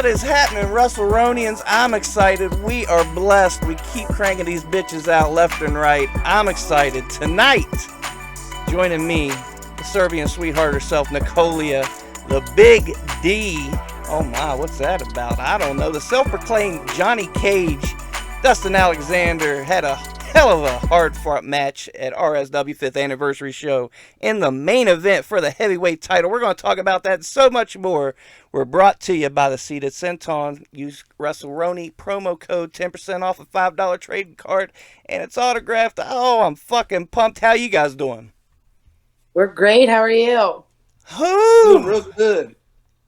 What is happening, WrestleRonians? I'm excited. We are blessed. We keep cranking these bitches out left and right. I'm excited. Tonight, joining me, the Serbian sweetheart herself, Nikolija, the Big D. Oh my, what's that about? I don't know. The self-proclaimed Johnny Cage, Dustin Alexander, had a hell of a hard-fought match at RSW 5th Anniversary Show in the main event for the heavyweight title. We're going to talk about that and so much more. We're brought to you by the Seated Centon. Use WrestleRoni promo code 10% off a $5 trading card, and it's autographed. Oh, I'm fucking pumped. How you guys doing? We're great. How are you? Doing real good.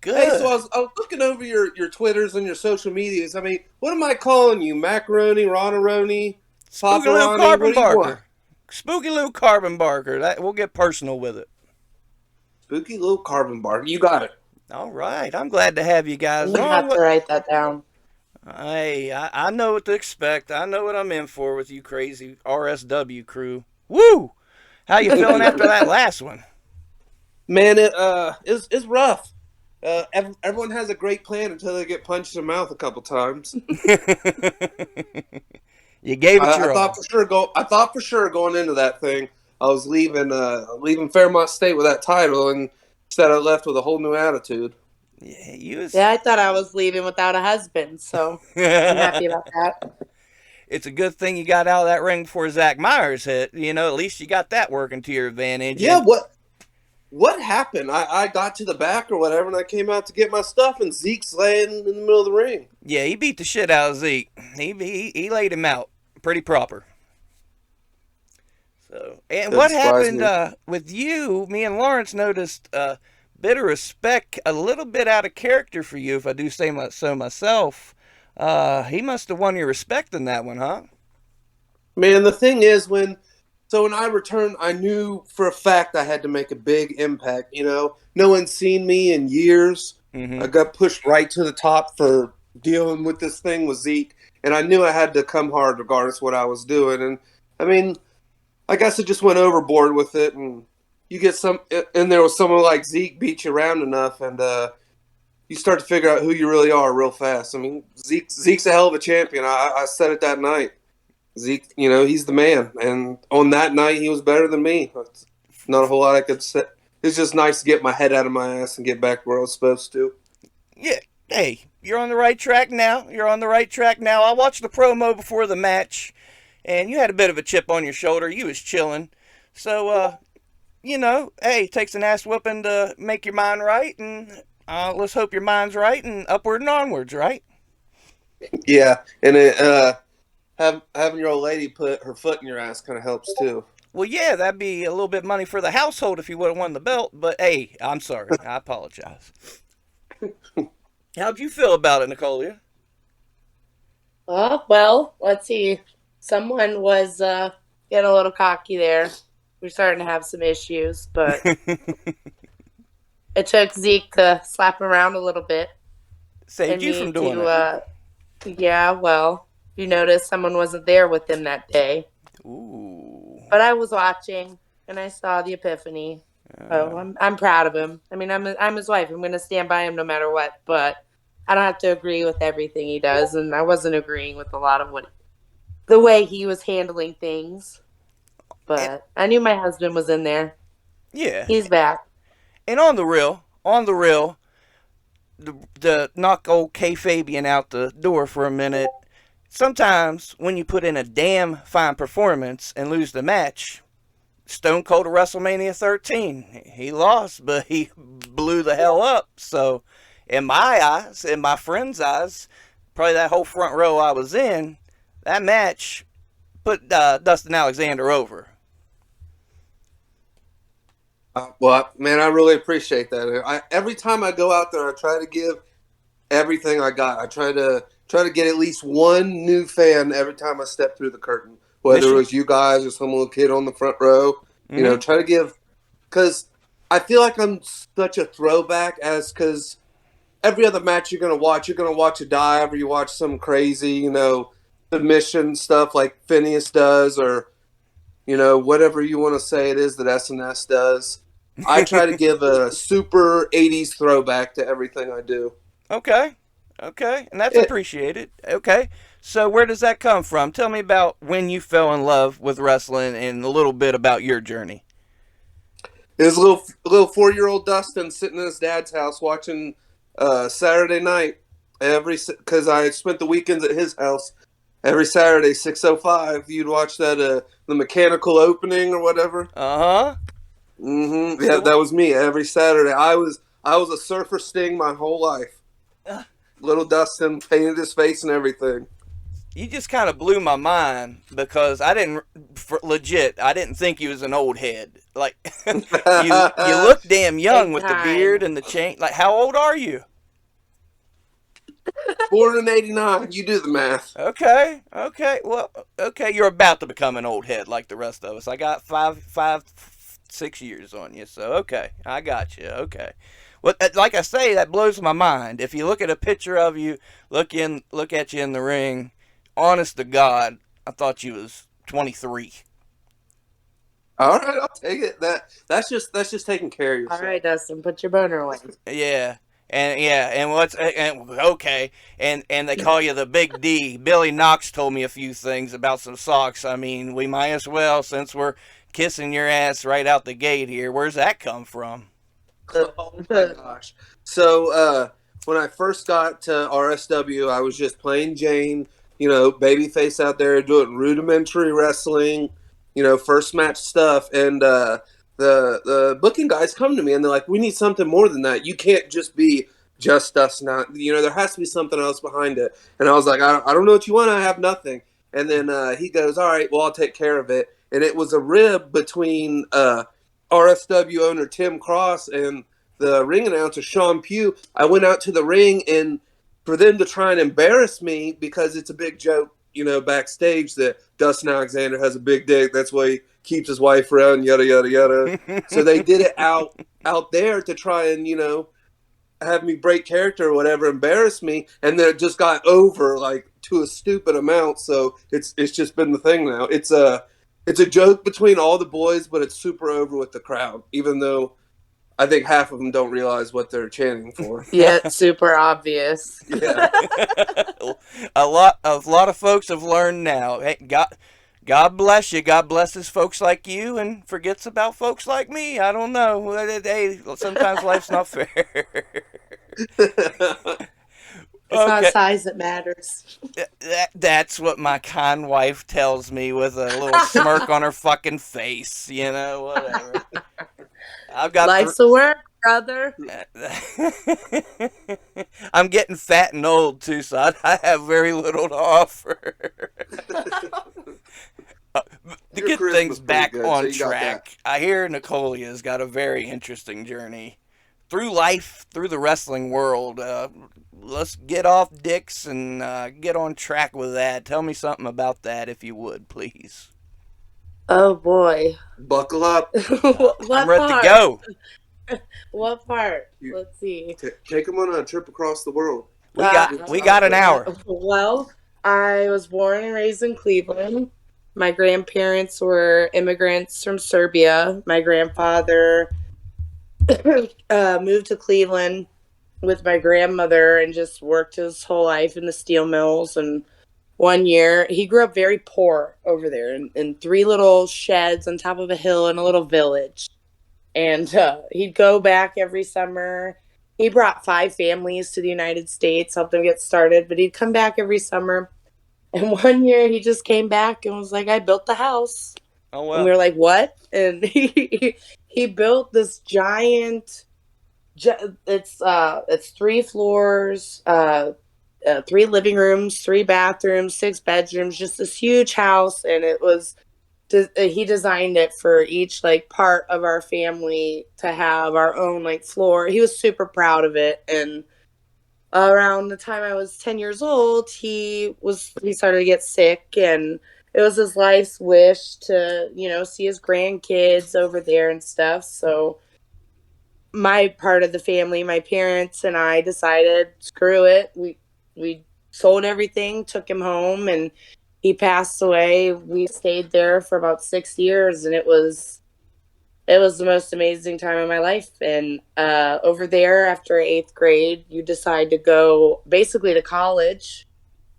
Good. Hey, so I was looking over your Twitters and your social medias. I mean, what am I calling you? Macaroni, Ronaroni, Spooky Lou Paparoni? Carbon What do you want? Barker. Spooky Lou Carbon Barker. We'll get personal with it. Spooky Lou Carbon Barker. You got it. All right. I'm glad to have you guys You have to write that down. Hey, I know what to expect. I know what I'm in for with you crazy RSW crew. Woo! How you feeling after that last one? Man, it's rough. Everyone has a great plan until they get punched in the mouth a couple times. You gave it your I all. I thought for sure going into that thing, I was leaving Fairmont State with that title, and instead I left with a whole new attitude. Yeah, I thought I was leaving without a husband, so I'm happy about that. It's a good thing you got out of that ring before Zach Myers hit. You know, at least you got that working to your advantage. Yeah, what happened? I got to the back or whatever, and I came out to get my stuff, and Zeke's laying in the middle of the ring. Yeah, he beat the shit out of Zeke. He laid him out pretty proper. So, and what happened with you? Me and Lawrence noticed a bit of respect, a little bit out of character for you, if I do say so myself. He must have won your respect in that one, huh? Man, the thing is, when I returned, I knew for a fact I had to make a big impact. You know, no one's seen me in years. Mm-hmm. I got pushed right to the top for dealing with this thing with Zeke, and I knew I had to come hard regardless of what I was doing. And I mean, I guess I just went overboard with it, and you get and there was someone like Zeke beat you around enough, and you start to figure out who you really are real fast. I mean, Zeke's a hell of a champion. I said it that night. Zeke, you know, he's the man. And on that night, he was better than me. Not a whole lot I could say. It's just nice to get my head out of my ass and get back where I was supposed to. Yeah. Hey, you're on the right track now. I watched the promo before the match, and you had a bit of a chip on your shoulder. You was chilling. So, you know, hey, it takes an ass whooping to make your mind right, and let's hope your mind's right and upward and onwards, right? Yeah, and having your old lady put her foot in your ass kind of helps too. Well, yeah, that'd be a little bit of money for the household if you would have won the belt. But hey, I'm sorry. I apologize. How'd you feel about it, Nikolija? Well, let's see. Someone was getting a little cocky there. We're starting to have some issues, but it took Zeke to slap him around a little bit. Saved you from doing it. Yeah, well, you noticed someone wasn't there with him that day. Ooh. But I was watching, and I saw the epiphany. So I'm proud of him. I mean, I'm his wife. I'm going to stand by him no matter what. But I don't have to agree with everything he does, and I wasn't agreeing with a lot of the way he was handling things. But I knew my husband was in there. Yeah. He's back. And on the real, the knock old K-Fabian out the door for a minute, sometimes when you put in a damn fine performance and lose the match, Stone Cold at WrestleMania 13, he lost, but he blew the hell up. So in my eyes, in my friend's eyes, probably that whole front row I was in, that match put Dustin Alexander over. Well, man, I really appreciate that. Every time I go out there, I try to give everything I got. I try to get at least one new fan every time I step through the curtain, whether it was you guys or some little kid on the front row. Mm-hmm. You know, try to give, because I feel like I'm such a throwback because every other match you're going to watch a dive or you watch some crazy, you know, submission stuff like Phineas does or, you know, whatever you want to say it is that SNS does. I try to give a super 80s throwback to everything I do. Okay. Okay, and that's appreciated. Okay, so where does that come from? Tell me about when you fell in love with wrestling and a little bit about your journey. His little 4-year-old Dustin sitting in his dad's house watching Saturday night because I spent the weekends at his house. Every Saturday, 6:05, you'd watch that the mechanical opening or whatever. Uh-huh. Mm-hmm. Yeah, that was me every Saturday. I was a Surfer Sting my whole life. Little Dustin painted his face and everything. You just kind of blew my mind because I didn't think you was an old head. Like you look damn young with the beard and the chain. Like, how old are you? Born in '89. You do the math. Okay. Well, okay. You're about to become an old head like the rest of us. I got 6 years on you, so okay, I got you. Okay. Well, like I say, that blows my mind. If you look at a picture of you, look at you in the ring. Honest to God, I thought you was 23. All right, I'll take it. That's just taking care of yourself. All right, Dustin, put your boner away. Yeah. And they call you the Big D. Billy Knox told me a few things about some socks. I mean, we might as well, since we're kissing your ass right out the gate here. Where's that come from? Oh my gosh! So when I first got to RSW, I was just plain Jane, babyface out there doing rudimentary wrestling, first match stuff, and the booking guys come to me and they're like, "We need something more than that. You can't just be just us now. There has to be something else behind it." And I was like, I don't know what you want. I have nothing." And then he goes, "All right, well, I'll take care of it." And it was a rib between RSW owner Tim Cross and the ring announcer Sean Pugh. I went out to the ring, and for them to try and embarrass me, because it's a big joke, backstage, that Dustin Alexander has a big dick. That's why he keeps his wife around, yada, yada, yada. So they did it out there to try and, have me break character or whatever, embarrass me. And then it just got over, like, to a stupid amount. So it's just been the thing now. It's a joke between all the boys, but it's super over with the crowd, even though I think half of them don't realize what they're chanting for. Yeah, it's super obvious. Yeah. a lot of folks have learned now. Hey, God bless you. God blesses folks like you and forgets about folks like me. I don't know. Hey, sometimes life's not fair. It's not size that matters. That's what my kind wife tells me with a little smirk on her fucking face. Whatever. I've got life's a work, brother. I'm getting fat and old too, so I have very little to offer. To get things back on track, I hear Nikolija's got a very interesting journey through life, through the wrestling world. Let's get off dicks and get on track with that. Tell me something about that, if you would, please. Oh boy. Buckle up. I'm ready to go. What part? Let's see. Take them on a trip across the world. We got an hour. Well, I was born and raised in Cleveland. My grandparents were immigrants from Serbia. My grandfather moved to Cleveland with my grandmother and just worked his whole life in the steel mills. And one year, he grew up very poor over there in 3 little sheds on top of a hill in a little village. And he'd go back every summer. He brought 5 families to the United States, helped them get started, but he'd come back every summer. And one year he just came back and was like, "I built the house." Oh, wow. And we were like, "What?" And he built this giant, it's 3 floors, 3 living rooms, 3 bathrooms, 6 bedrooms, just this huge house. And it was, he designed it for each part of our family to have our own floor. He was super proud of it. And around the time I was 10 years old, he started to get sick, and it was his life's wish to, see his grandkids over there and stuff. So my part of the family, my parents and I decided, screw it. We sold everything, took him home, and he passed away. We stayed there for about 6 years, and it was It was the most amazing time of my life. And over there, after 8th grade, you decide to go basically to college.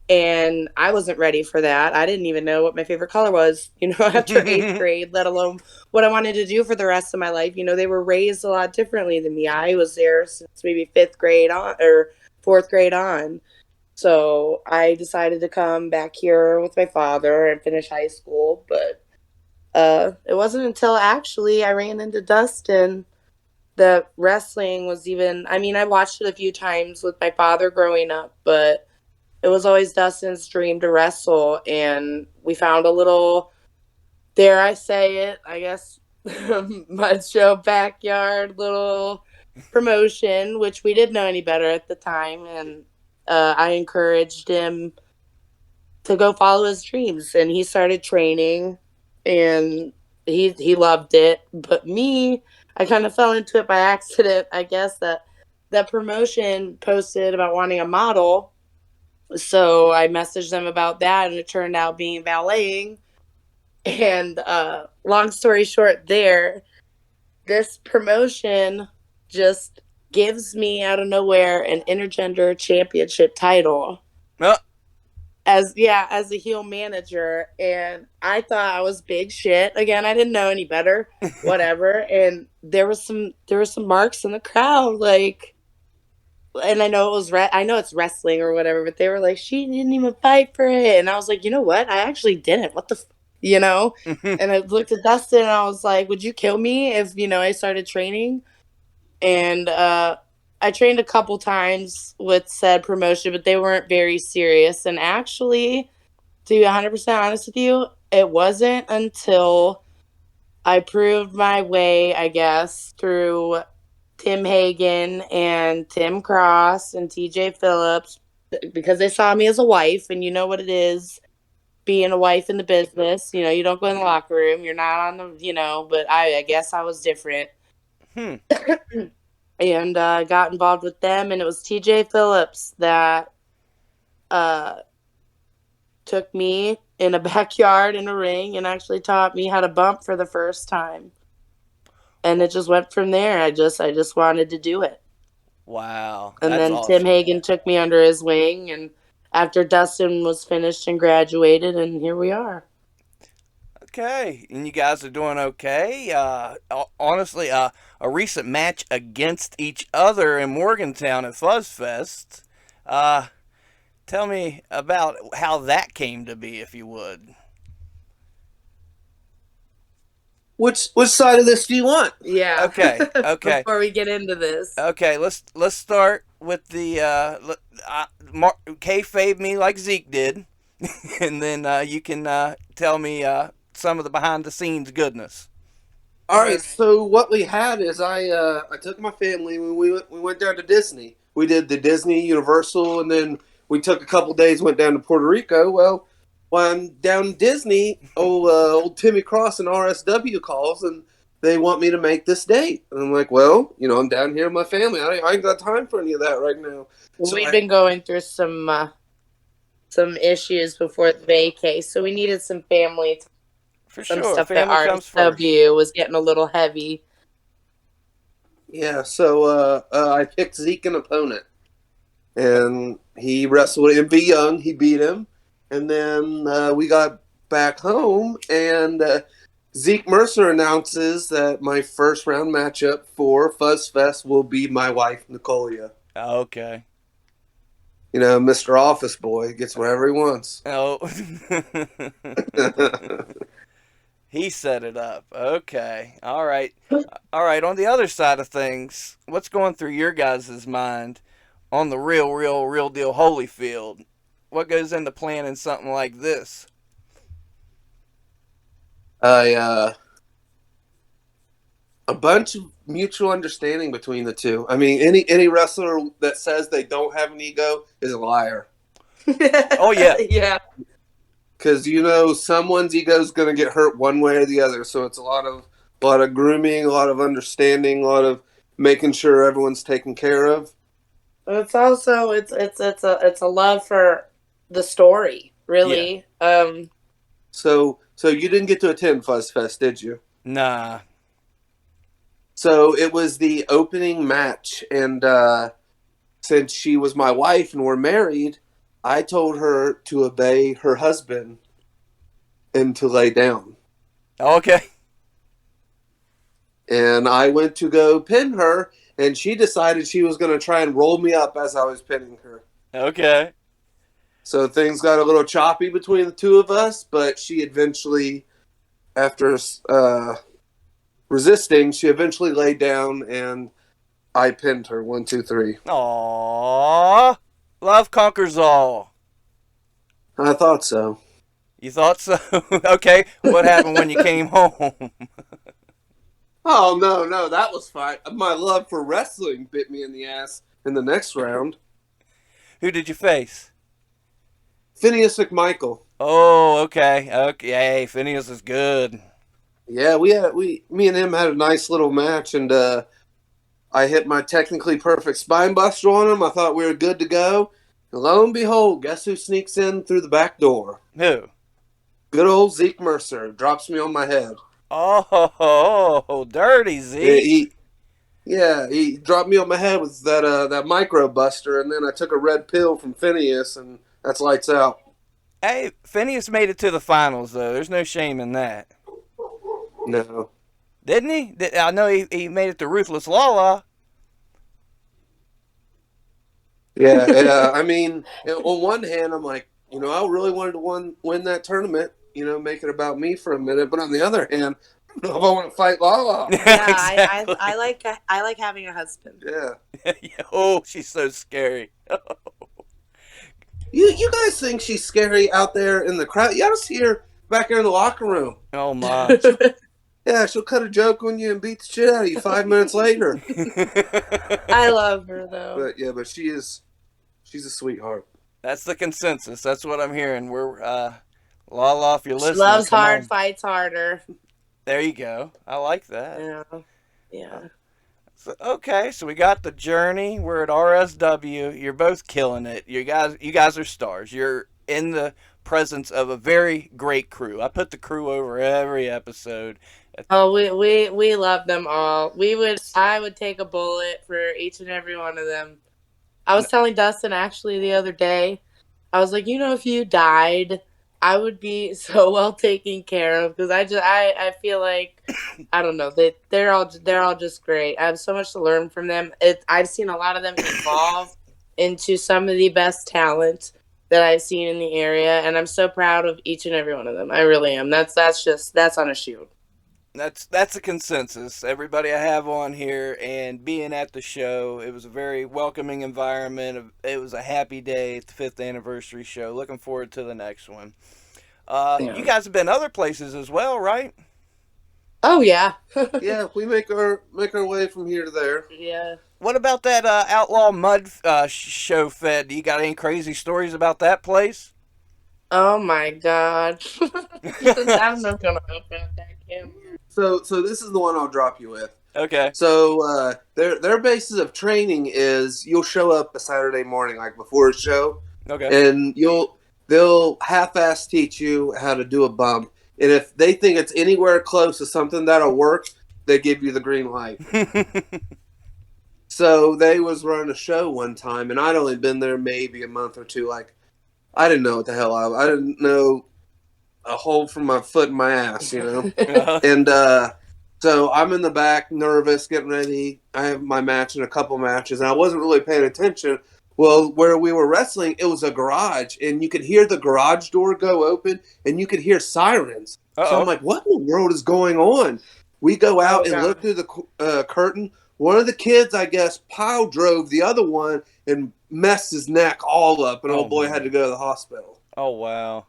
And I wasn't ready for that. I didn't even know what my favorite color was, after 8th grade, let alone what I wanted to do for the rest of my life. They were raised a lot differently than me. I was there since maybe 5th grade on or 4th grade on. So I decided to come back here with my father and finish high school. But it wasn't until actually I ran into Dustin that wrestling was even, I watched it a few times with my father growing up, but it was always Dustin's dream to wrestle. And we found a little, dare I say it, I guess, mud show backyard little promotion, which we didn't know any better at the time. And I encouraged him to go follow his dreams, and he started training, and he loved it. But me, I kind of fell into it by accident. I guess that promotion posted about wanting a model, so I messaged them about that, and it turned out being valeting. And long story short, this promotion just gives me out of nowhere an intergender championship title. As a heel manager, and I thought I was big shit. Again, I didn't know any better, whatever. And there was some marks in the crowd, like, and I know I know it's wrestling or whatever, but they were like, she didn't even fight for it, and I was like, you know what? I actually didn't. What the, And I looked at Dustin and I was like, would you kill me if I started training? And I trained a couple times with said promotion, but they weren't very serious. And actually, to be 100% honest with you, it wasn't until I proved my way, I guess, through Tim Hagen and Tim Cross and TJ Phillips, because they saw me as a wife, and you know what it is, being a wife in the business. You don't go in the locker room. You're not on the, but I guess I was different. And got involved with them, and it was TJ Phillips that took me in a backyard in a ring and actually taught me how to bump for the first time. And it just went from there. I just wanted to do it. Wow. And that's then awesome. Tim Hagen took me under his wing, and after Dustin was finished and graduated, and here we are. Okay, and you guys are doing okay. Honestly, a recent match against each other in Morgantown at Fuzz Fest. Tell me about how that came to be, if you would. Which side of this do you want? Yeah. Okay. Before we get into this. Okay, let's start with the kayfabe me like Zeke did, and then you can tell me some of the behind the scenes goodness. All right. So what we had is I took my family when we went down to Disney. We did the Disney, Universal, and then we took a couple days, went down to Puerto Rico. Well, while I'm down in Disney, old Timmy Cross and RSW calls, and they want me to make this date. And I'm like, well, I'm down here with my family. I ain't got time for any of that right now. So we've been going through some issues before the vacay, so we needed some family time. For some sure, stuff family that comes first. RSW was getting a little heavy. Yeah, so I picked Zeke an opponent, and he wrestled MV Young. He beat him, and then we got back home, and Zeke Mercer announces that my first round matchup for Fuzz Fest will be my wife, Nikolija. Okay. Mr. Office Boy gets whatever he wants. Oh. He set it up. Okay. All right. On the other side of things, what's going through your guys' mind on the real deal Holyfield? What goes into planning something like this? A bunch of mutual understanding between the two. I mean, any wrestler that says they don't have an ego is a liar. Oh yeah. Yeah. Because someone's ego is going to get hurt one way or the other. So it's a lot of grooming, a lot of understanding, a lot of making sure everyone's taken care of. It's also it's a love for the story, really. Yeah. So you didn't get to attend Fuzz Fest, did you? Nah. So it was the opening match, and since she was my wife and we're married, I told her to obey her husband and to lay down. Okay. And I went to go pin her, and she decided she was going to try and roll me up as I was pinning her. Okay. So things got a little choppy between the two of us, but she eventually, after resisting, she eventually laid down, and I pinned her. 1, 2, 3. Aww. Love conquers all. I thought so. You thought so? Okay. What happened when you came home? Oh, no, that was fine. My love for wrestling bit me in the ass in the next round. Who did you face? Phineas McMichael. Oh, okay. Okay. Phineas is good. Yeah, me and him had a nice little match, and I hit my technically perfect spine buster on him. I thought we were good to go. And lo and behold, guess who sneaks in through the back door? Who? Good old Zeke Mercer drops me on my head. Oh, dirty Zeke. He dropped me on my head with that micro buster, and then I took a red pill from Phineas, and that's lights out. Hey, Phineas made it to the finals, though. There's no shame in that. No. Didn't he? I know he made it to Ruthless Lala. Yeah. I mean, on one hand, I'm like, I really wanted to win that tournament, make it about me for a minute. But on the other hand, I don't know if I want to fight Lala. Yeah, exactly. I like having a husband. Yeah. Oh, she's so scary. You guys think she's scary out there in the crowd? You ought to see her back there in the locker room. Oh, my. Yeah, she'll cut a joke on you and beat the shit out of you 5 minutes later. I love her, though. But she's a sweetheart. That's the consensus. That's what I'm hearing. We're Lala, if you're listening. She loves hard, fights harder. There you go. I like that. Yeah. So we got the journey. We're at RSW. You're both killing it. You guys are stars. You're in the presence of a very great crew. I put the crew over every episode. Oh, we love them all. I would take a bullet for each and every one of them. I was telling Dustin actually the other day, I was like, if you died, I would be so well taken care of, because I feel like, I don't know, they're all just great. I have so much to learn from them. I've seen a lot of them evolve into some of the best talent that I've seen in the area, and I'm so proud of each and every one of them. I really am. That's on a shoot. That's a consensus. Everybody I have on here, and being at the show, it was a very welcoming environment. It was a happy day at the 5th anniversary show. Looking forward to the next one. You guys have been other places as well, right? Oh yeah. Yeah, we make our way from here to there. Yeah. What about that Outlaw Mud show fed? You got any crazy stories about that place? Oh my God. I'm not gonna open up that camera. So this is the one I'll drop you with. Okay. So their basis of training is you'll show up a Saturday morning, like before a show. Okay. And they'll half-ass teach you how to do a bump. And if they think it's anywhere close to something that'll work, they give you the green light. So they was running a show one time, and I'd only been there maybe a month or two. Like, I didn't know what the hell I didn't know a hole from my foot in my ass, And so I'm in the back, nervous, getting ready. I have my match and a couple matches, and I wasn't really paying attention. Well, where we were wrestling, it was a garage, and you could hear the garage door go open, and you could hear sirens. Uh-oh. So I'm like, what in the world is going on? We go out and look through the curtain. One of the kids, I guess, pile drove the other one and messed his neck all up, and old boy had to go to the hospital. Oh, wow.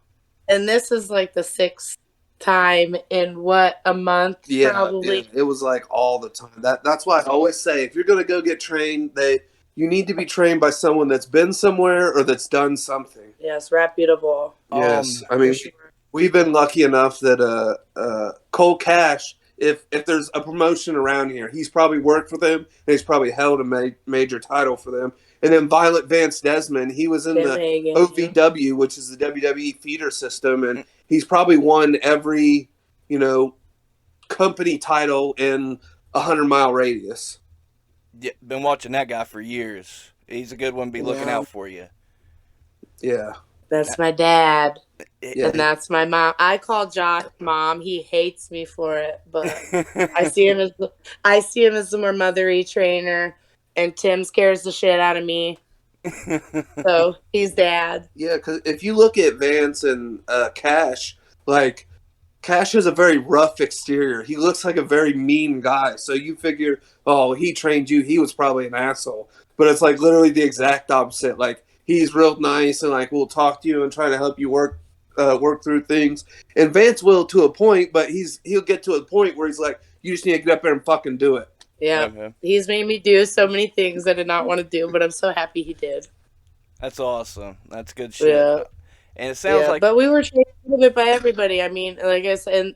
And this is like the 6th time in a month? Yeah, probably. Yeah, it was like all the time. That's why I always say, if you're going to go get trained, you need to be trained by someone that's been somewhere or that's done something. Yes, reputable. Yes, I mean, we've been lucky enough that Cole Cash, if there's a promotion around here, he's probably worked for them, and he's probably held a major title for them. And then Violet Vance Desmond, he was in the OVW, which is the WWE feeder system, and he's probably won every, company title in 100-mile radius. Yeah, been watching that guy for years. He's a good one to be looking out for you. Yeah. That's my dad. Yeah. And that's my mom. I call Josh mom. He hates me for it, but I see him as the more mothery trainer, and Tim scares the shit out of me. So he's dad. Yeah, because if you look at Vance and Cash, like Cash has a very rough exterior. He looks like a very mean guy. So you figure, oh, he trained you. He was probably an asshole. But it's like literally the exact opposite. Like he's real nice and like will talk to you and try to help you work through things. And Vance will to a point, but he'll get to a point where he's like, you just need to get up there and fucking do it. Yeah, okay. He's made me do so many things I did not want to do, but I'm so happy he did. That's awesome. That's good shit. Yeah. And it sounds like... But we were trained a little bit by everybody. I mean, like I said,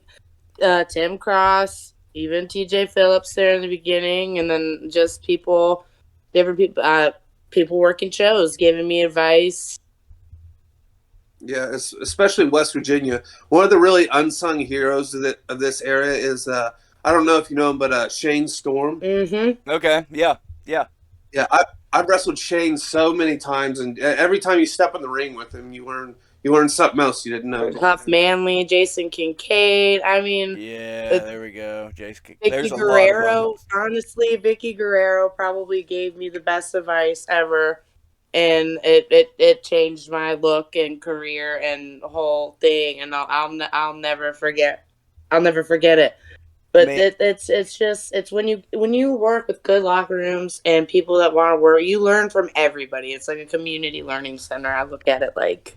Tim Cross, even TJ Phillips there in the beginning, and then just different people, people working shows, giving me advice. Yeah, especially West Virginia. One of the really unsung heroes of this era is, I don't know if you know him, but Shane Storm. Mm-hmm. Okay, yeah. Yeah, I've wrestled Shane so many times, and every time you step in the ring with him, you learn something else you didn't know. Huff Manley, Jason Kincaid. I mean, yeah, there we go. Jason. Vicky Guerrero. Honestly, Vicky Guerrero probably gave me the best advice ever, and it changed my look and career and whole thing. And I'll never forget. I'll never forget it. But it's when you work with good locker rooms and people that want to work, you learn from everybody. It's like a community learning center. I look at it like.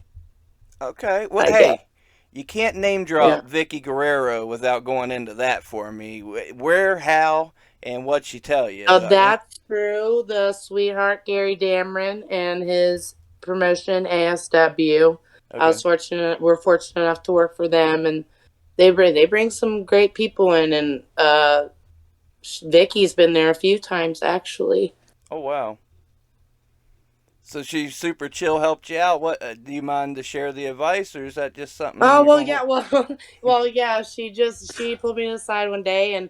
Okay. Well, hey, you can't name drop Vicky Guerrero without going into that for me. Where, how, and what she tell you. That's true. The sweetheart Gary Dameron and his promotion ASW. Okay. We're fortunate enough to work for them, and they bring some great people in, and Vicky's been there a few times actually. Oh wow. So she super chill, helped you out. What do you mind to share the advice, or is that just something? Oh well, yeah, well, yeah. She pulled me aside one day, and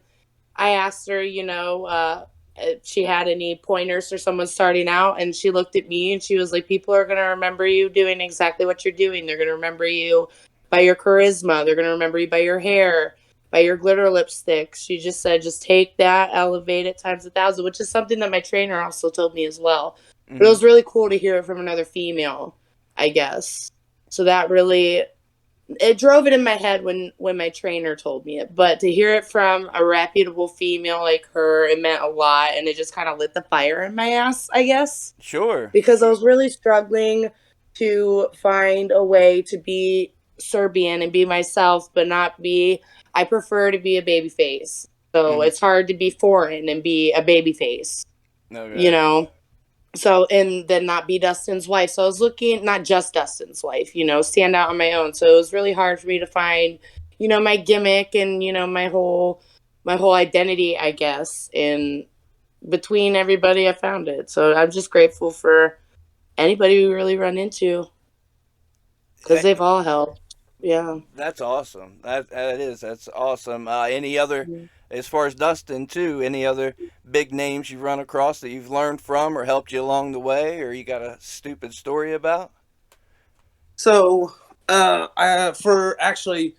I asked her, if she had any pointers for someone starting out, and she looked at me and she was like, "People are gonna remember you doing exactly what you're doing. They're gonna remember you by your charisma. They're gonna remember you by your hair, by your glitter lipstick." She just said, "Just take that, elevate it times 1,000," which is something that my trainer also told me as well. Mm-hmm. But it was really cool to hear it from another female, I guess. So that really, it drove it in my head when my trainer told me it. But to hear it from a reputable female like her, it meant a lot. And it just kind of lit the fire in my ass, I guess. Sure. Because I was really struggling to find a way to be Serbian and be myself, but not be, I prefer to be a baby face. So it's hard to be foreign and be a baby face. Okay. So, and then not be Dustin's wife. So I was looking, not just Dustin's wife, stand out on my own. So it was really hard for me to find, my gimmick and, my whole identity, I guess. And between everybody, I found it. So I'm just grateful for anybody we really run into. Because they've all helped. Yeah. That's awesome. That's awesome. Any other, as far as Dustin too, any other big names you've run across that you've learned from or helped you along the way, or you got a stupid story about? So, for actually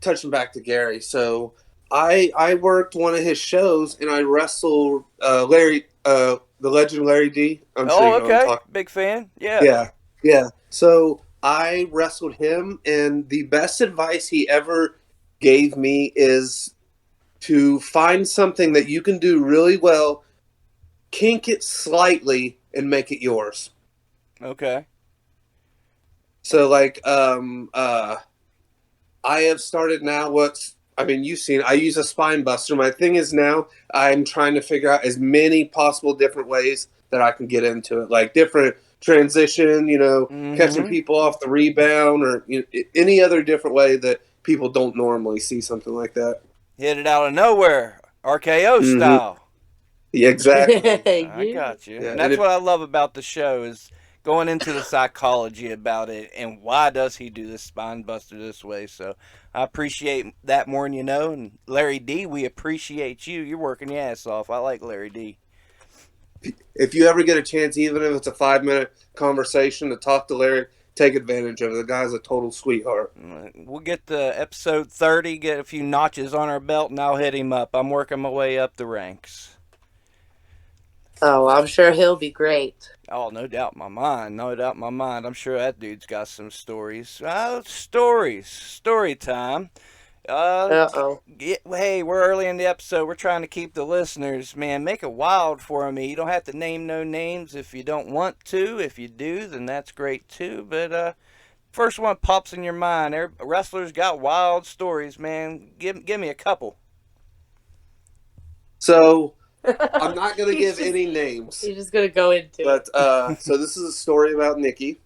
touching back to Gary, so I worked one of his shows and I wrestled Larry, the legend Larry D. I'm sure you know what I'm talking. Big fan. Yeah. Yeah. So I wrestled him, and the best advice he ever gave me is to find something that you can do really well, kink it slightly, and make it yours. Okay. So, like, I have started now you've seen, I use a spine buster. My thing is now I'm trying to figure out as many possible different ways that I can get into it, like different transition, catching people off the rebound, or any other different way that people don't normally see something like that. Hit it out of nowhere, RKO style. Yeah, exactly. I got you. Yeah, and that's what I love about the show is going into the psychology about it and why does he do this spine buster this way. So I appreciate that more than you know. And Larry D, we appreciate you. You're working your ass off. I like Larry D. If you ever get a chance, even if it's a 5-minute conversation to talk to Larry, take advantage of it. The guy's a total sweetheart. We'll get to episode 30, get a few notches on our belt, and I'll hit him up. I'm working my way up the ranks. Oh, I'm sure he'll be great. Oh, no doubt in my mind. No doubt in my mind. I'm sure that dude's got some stories. Stories. Story time. Uh-oh. Hey, we're early in the episode. We're trying to keep the listeners, man, make it wild for me. You don't have to name no names if you don't want to. If you do, then that's great too. But first one pops in your mind. Wrestlers got wild stories, man. Give me a couple. So I'm not going to give any names. He's just going to go into it. But so this is a story about Nikki.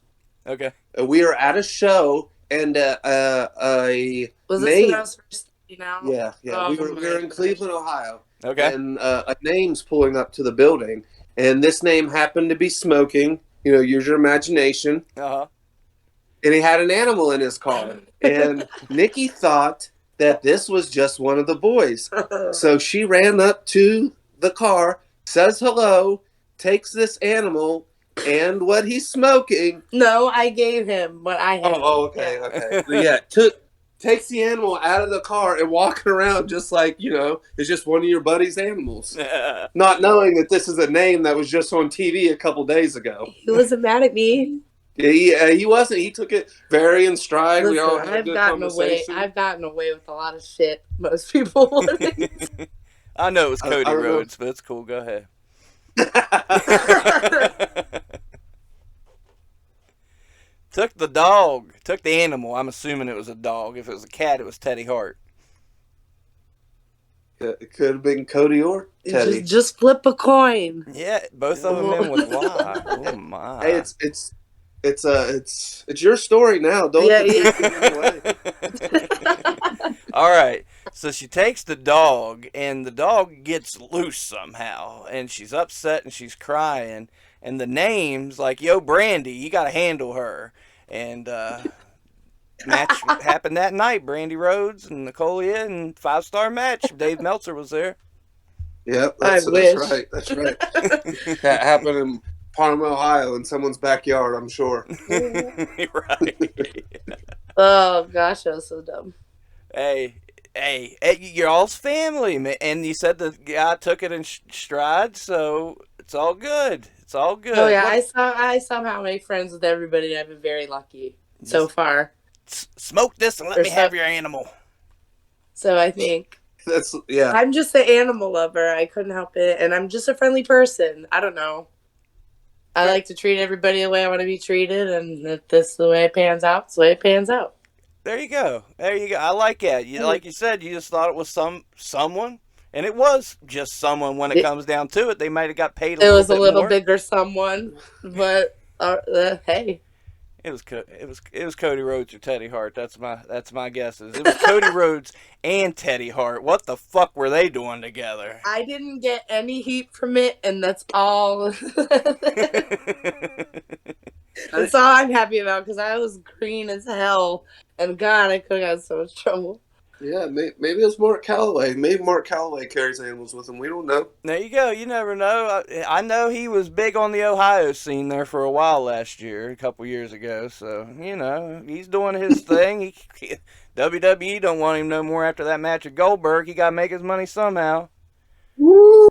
Okay. We are at a show, and a was name. this when I was first, Yeah. Oh, we were in Cleveland, Ohio. Okay. And a name's pulling up to the building, and this name happened to be smoking. Use your imagination. Uh-huh. And he had an animal in his car, and Nikki thought that this was just one of the boys. So she ran up to the car, says hello, takes this animal and what he's smoking. No, I gave him what I had. Oh, okay. Yeah, takes the animal out of the car and walking around just like, it's just one of your buddy's animals. Not knowing that this is a name that was just on TV a couple days ago. He wasn't mad at me. Yeah, he wasn't. He took it very in stride. Listen, We all had a good conversation. I've gotten away with a lot of shit most people wouldn't. I know it was Cody Rhodes, but it's cool. Go ahead. Took the animal. I'm assuming it was a dog. If it was a cat, it was Teddy Hart. It could have been Cody or Teddy. Just flip a coin. Yeah, both of them in with Y. Oh my! Hey, it's your story now. Don't take it away. All right. So she takes the dog, and the dog gets loose somehow, and she's upset and she's crying. And the name's like, "Yo, Brandy, you got to handle her." And match happened that night. Brandy Rhodes and Nikolija, and 5-star match. Dave Meltzer was there. Yep, that's right. That's right. That happened in Parma, Ohio, in someone's backyard, I'm sure. Right. Oh gosh, that was so dumb. Hey, you're all's family, man. And you said the guy took it in stride, so it's all good. It's all good. Oh yeah, I somehow make friends with everybody. I've been very lucky so far. Smoke this and let me have your animal. So I think I'm just an animal lover. I couldn't help it, and I'm just a friendly person. I don't know. I like to treat everybody the way I want to be treated, and if this is the way it pans out, it's the way it pans out. There you go. I like that. Like you said, you just thought it was someone, and it was just someone. When it comes down to it, they might have got paid a little bit more. It was a little bigger someone, but hey. It was Cody Rhodes or Teddy Hart. That's my guesses. It was Cody Rhodes and Teddy Hart. What the fuck were they doing together? I didn't get any heat from it, and that's all. That's all I'm happy about, because I was green as hell, and God, I could have got so much trouble. Yeah, maybe it was Mark Calloway. Maybe Mark Calloway carries animals with him. We don't know. There you go. You never know. I know he was big on the Ohio scene there for a while last year, a couple years ago. So, he's doing his thing. WWE don't want him no more after that match with Goldberg. He got to make his money somehow. Woo!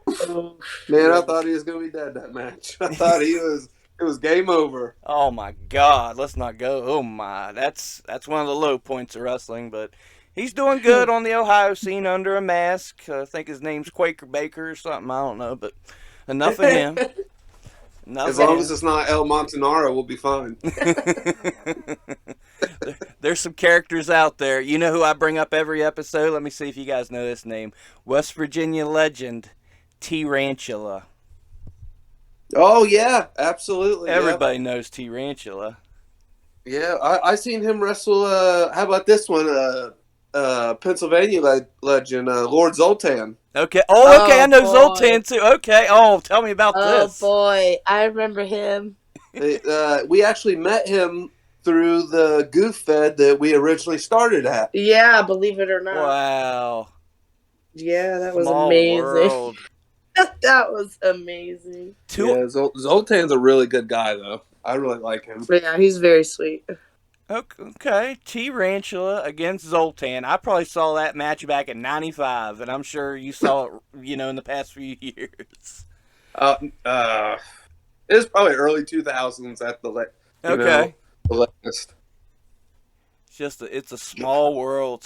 Man, I thought he was going to be dead that match. I thought it was game over. Oh, my God. Let's not go. Oh, my. That's one of the low points of wrestling, but... He's doing good on the Ohio scene under a mask. I think his name's Quaker Baker or something. I don't know, but enough of him. As long as it's not El Montanaro, we'll be fine. There's some characters out there. You know who I bring up every episode? Let me see if you guys know this name. West Virginia legend, T-Rantula. Oh, yeah, absolutely. Everybody knows T-Rantula. Yeah, I seen him wrestle, how about this one? Pennsylvania legend, Lord Zoltan. Okay. Oh, okay. I know boy. Zoltan too. Okay. Oh, tell me about this. Oh boy, I remember him. We actually met him through the Goof Fed that we originally started at. Yeah, believe it or not. Wow. Yeah, that was Small amazing. world. That was amazing. Yeah, Zoltan's a really good guy, though. I really like him. Yeah, he's very sweet. Okay, Tarantula against Zoltan. I probably saw that match back in '95, and I'm sure you saw it, in the past few years. It was probably early 2000s at the Okay. The latest. It's a small world.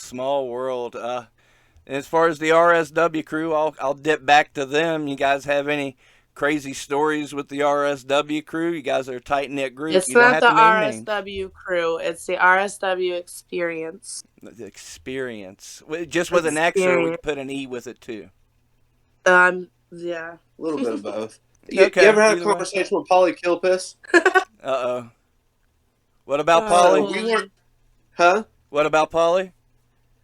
And as far as the RSW crew, I'll dip back to them. You guys have any crazy stories with the RSW crew? You guys are a tight knit group. It's not the RSW crew. It's the RSW experience. The experience, just with an X, or we put an E with it too. Yeah, a little bit of both. You ever had a conversation with Polly Kilpis? What about Polly? What about Polly?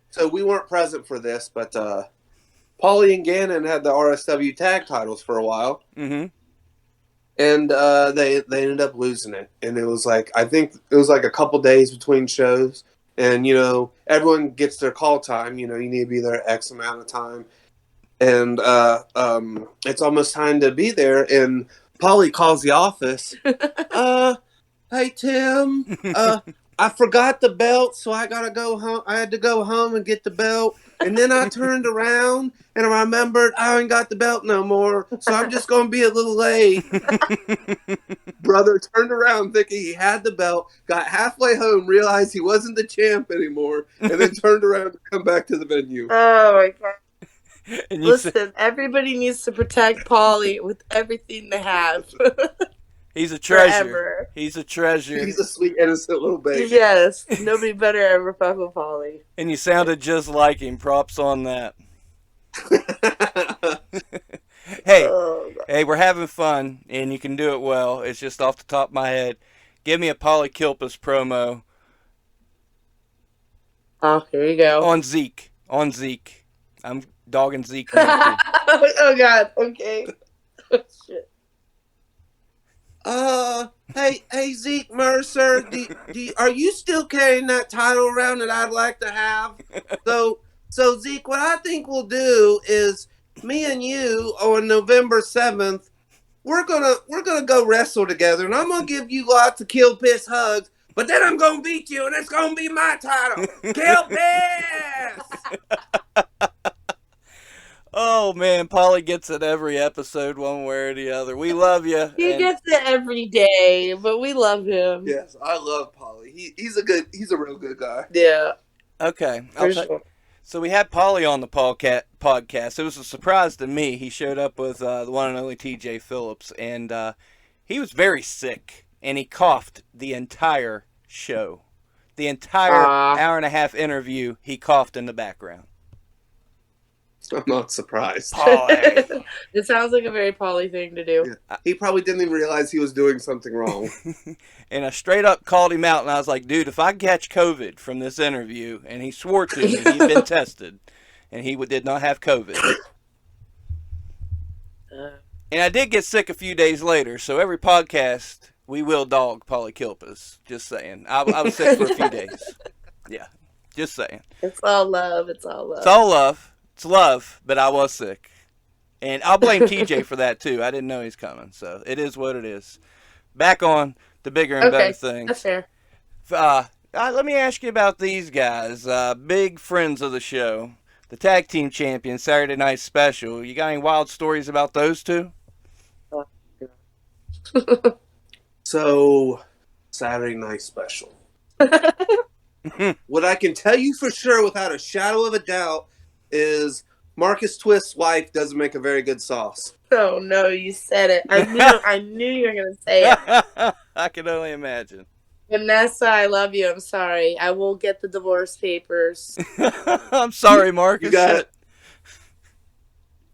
So we weren't present for this, but Paulie and Gannon had the RSW tag titles for a while. Mm-hmm. And they ended up losing it. And it was like, I think it was like a couple days between shows. And, everyone gets their call time. You need to be there X amount of time. And it's almost time to be there. And Paulie calls the office. Hey, Tim, I forgot the belt, so I gotta go home. I had to go home and get the belt. And then I turned around and I remembered I ain't got the belt no more, so I'm just going to be a little late. Brother turned around thinking he had the belt, got halfway home, realized he wasn't the champ anymore, and then turned around to come back to the venue. Oh, my God. Listen, everybody needs to protect Paulie with everything they have. He's a treasure. Forever. He's a treasure. He's a sweet, innocent little baby. Yes. Nobody better ever fuck with Paulie. And you sounded just like him. Props on that. Hey, we're having fun, and you can do it well. It's just off the top of my head. Give me a Polly Kilpis promo. Oh, here you go. On Zeke. I'm dogging Zeke. Oh, God. Okay. Oh, shit. Hey, Zeke Mercer, are you still carrying that title around that I'd like to have? So Zeke, what I think we'll do is me and you on November 7th, we're gonna go wrestle together, and I'm gonna give you lots of kill piss hugs, but then I'm gonna beat you, and it's gonna be my title, kill piss. Oh, man, Polly gets it every episode one way or the other. We love you. He gets it every day, but we love him. Yes, I love Polly. He's a real good guy. Yeah. Okay. So we had Polly on the podcast. It was a surprise to me. He showed up with the one and only TJ Phillips, and he was very sick, and he coughed the entire show. The entire hour and a half interview, he coughed in the background. I'm not surprised. Polly. It sounds like a very Polly thing to do. Yeah. He probably didn't even realize he was doing something wrong. And I straight up called him out, and I was like, dude, if I catch COVID from this interview, and he swore to me he'd been tested, and he did not have COVID. And I did get sick a few days later, so every podcast, we will dog Polly Kilpis. Just saying. I was sick for a few days. Yeah, just saying. It's all love. It's all love. It's all love. It's love, but I was sick. And I'll blame TJ for that, too. I didn't know he's coming, so it is what it is. Back on the bigger and better things. That's fair. Let me ask you about these guys. Big friends of the show. The Tag Team Champions, Saturday Night Special. You got any wild stories about those two? So, Saturday Night Special. What I can tell you for sure, without a shadow of a doubt, is Marcus Twist's wife doesn't make a very good sauce. Oh no, you said it. I knew you were gonna say it. I can only imagine. Vanessa, I love you. I'm sorry. I will get the divorce papers. I'm sorry, Marcus. You got it.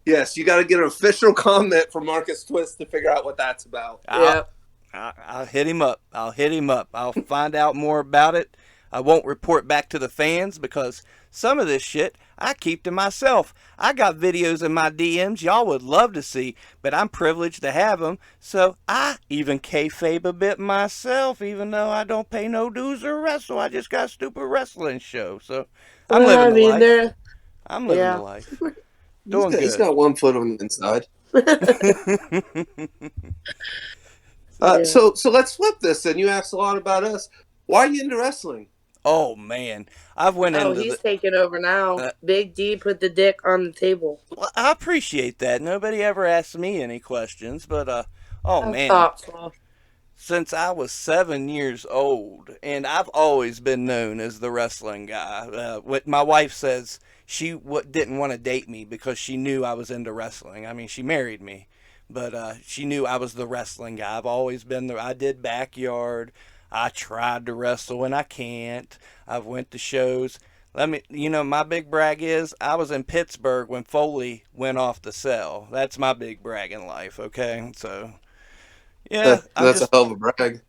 Yes, you got to get an official comment from Marcus Twist to figure out what that's about. I'll hit him up. I'll find out more about it. I won't report back to the fans because some of this shit I keep to myself. I got videos in my DMs y'all would love to see, but I'm privileged to have them, so I even kayfabe a bit myself, even though I don't pay no dues or wrestle. I just got a stupid wrestling show, so I'm Well, living I the mean, life. I'm living the yeah. life. Doing He's good. got one foot on the inside. Yeah. So let's flip this. And you asked a lot about us. Why are you into wrestling? Oh man, I've went Oh, into he's the. taking over now. Big D put the dick on the table. Well, I appreciate that. Nobody ever asked me any questions, but oh How man, thoughtful. since I was 7 years old, and I've always been known as the wrestling guy. What my wife says, she didn't want to date me because she knew I was into wrestling. I mean, she married me, but she knew I was the wrestling guy. I've always been I did backyard. I tried to wrestle and I can't. I've went to shows. My big brag is I was in Pittsburgh when Foley went off the cell. That's my big brag in life. Okay, so yeah, That's a hell of a brag.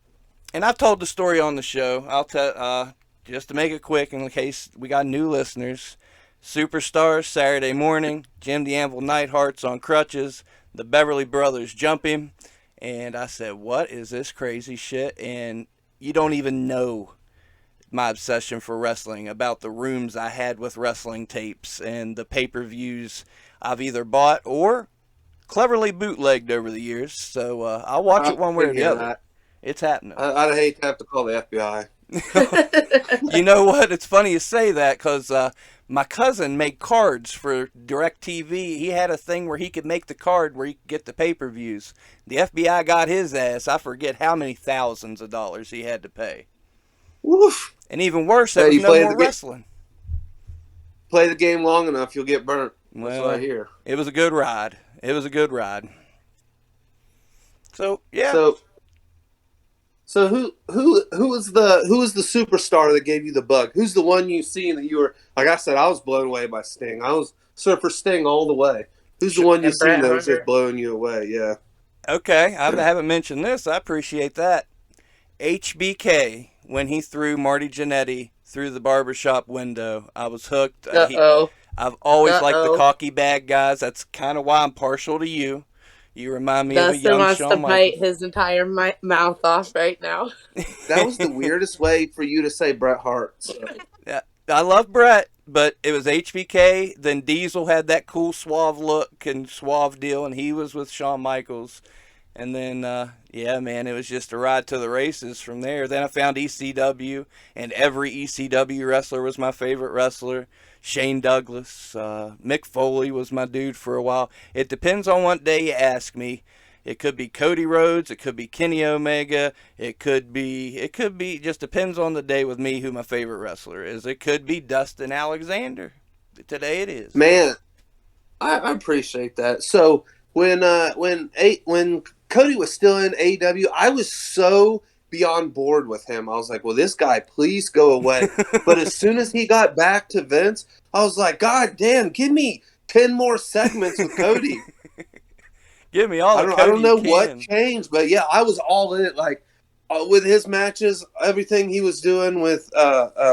and I've told the story on the show. I'll tell just to make it quick in case we got new listeners. Superstars Saturday morning. Jim the Anvil Neidhart's on crutches. The Beverly Brothers jump him, and I said, "What is this crazy shit?" And you don't even know my obsession for wrestling, about the rooms I had with wrestling tapes and the pay-per-views I've either bought or cleverly bootlegged over the years. So I'll watch it one way or the other. It's happening. I'd hate to have to call the FBI. You know what? It's funny you say that because my cousin made cards for DirecTV. He had a thing where he could make the card where he could get the pay-per-views. The FBI got his ass. I forget how many thousands of dollars he had to pay. Woof. And even worse, there was no more wrestling. Play the game long enough, you'll get burnt. That's Well, what I hear. It was a good ride. So yeah. So who was the superstar that gave you the bug? Who's the one you seen that you were, like I said, I was blown away by Sting. I was Surfer Sting all the way. Who's the one you seen that was just blowing you away? Yeah. Okay, I haven't mentioned this. I appreciate that. HBK, when he threw Marty Jannetty through the barbershop window, I was hooked. I've always liked the cocky bad guys. That's kind of why I'm partial to you. You remind me of a young Shawn Michaels. Dustin wants to bite his entire mouth off right now. That was the weirdest way for you to say Bret Hart. So. Yeah, I love Bret, but it was HBK. Then Diesel had that cool suave look and suave deal, and he was with Shawn Michaels. And then, yeah, man, it was just a ride to the races from there. Then I found ECW, and every ECW wrestler was my favorite wrestler. Shane Douglas, Mick Foley was my dude for a while. It depends on what day you ask me. It could be Cody Rhodes, it could be Kenny Omega, it could be, just depends on the day with me who my favorite wrestler is. It could be Dustin Alexander. Today it is. Man, I appreciate that. So when Cody was still in AEW, I was so beyond bored with him. I was like, well, this guy, please go away. But as soon as he got back to Vince, I was like, God damn, give me 10 more segments with Cody. Give me all the Cody I don't know what changed, but yeah, I was all in it. Like with his matches, everything he was doing with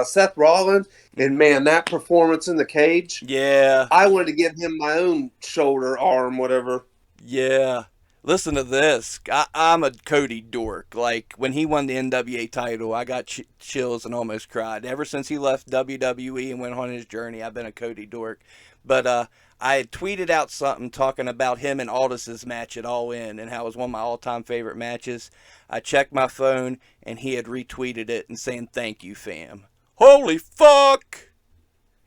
Seth Rollins, and man, that performance in the cage. Yeah. I wanted to give him my own shoulder, arm, whatever. Yeah. Listen to this. I'm a Cody dork. Like, when he won the NWA title, I got chills and almost cried. Ever since he left WWE and went on his journey, I've been a Cody dork. But I had tweeted out something talking about him and Aldis's match at All In and how it was one of my all-time favorite matches. I checked my phone, and he had retweeted it and saying, "Thank you, fam." Holy fuck!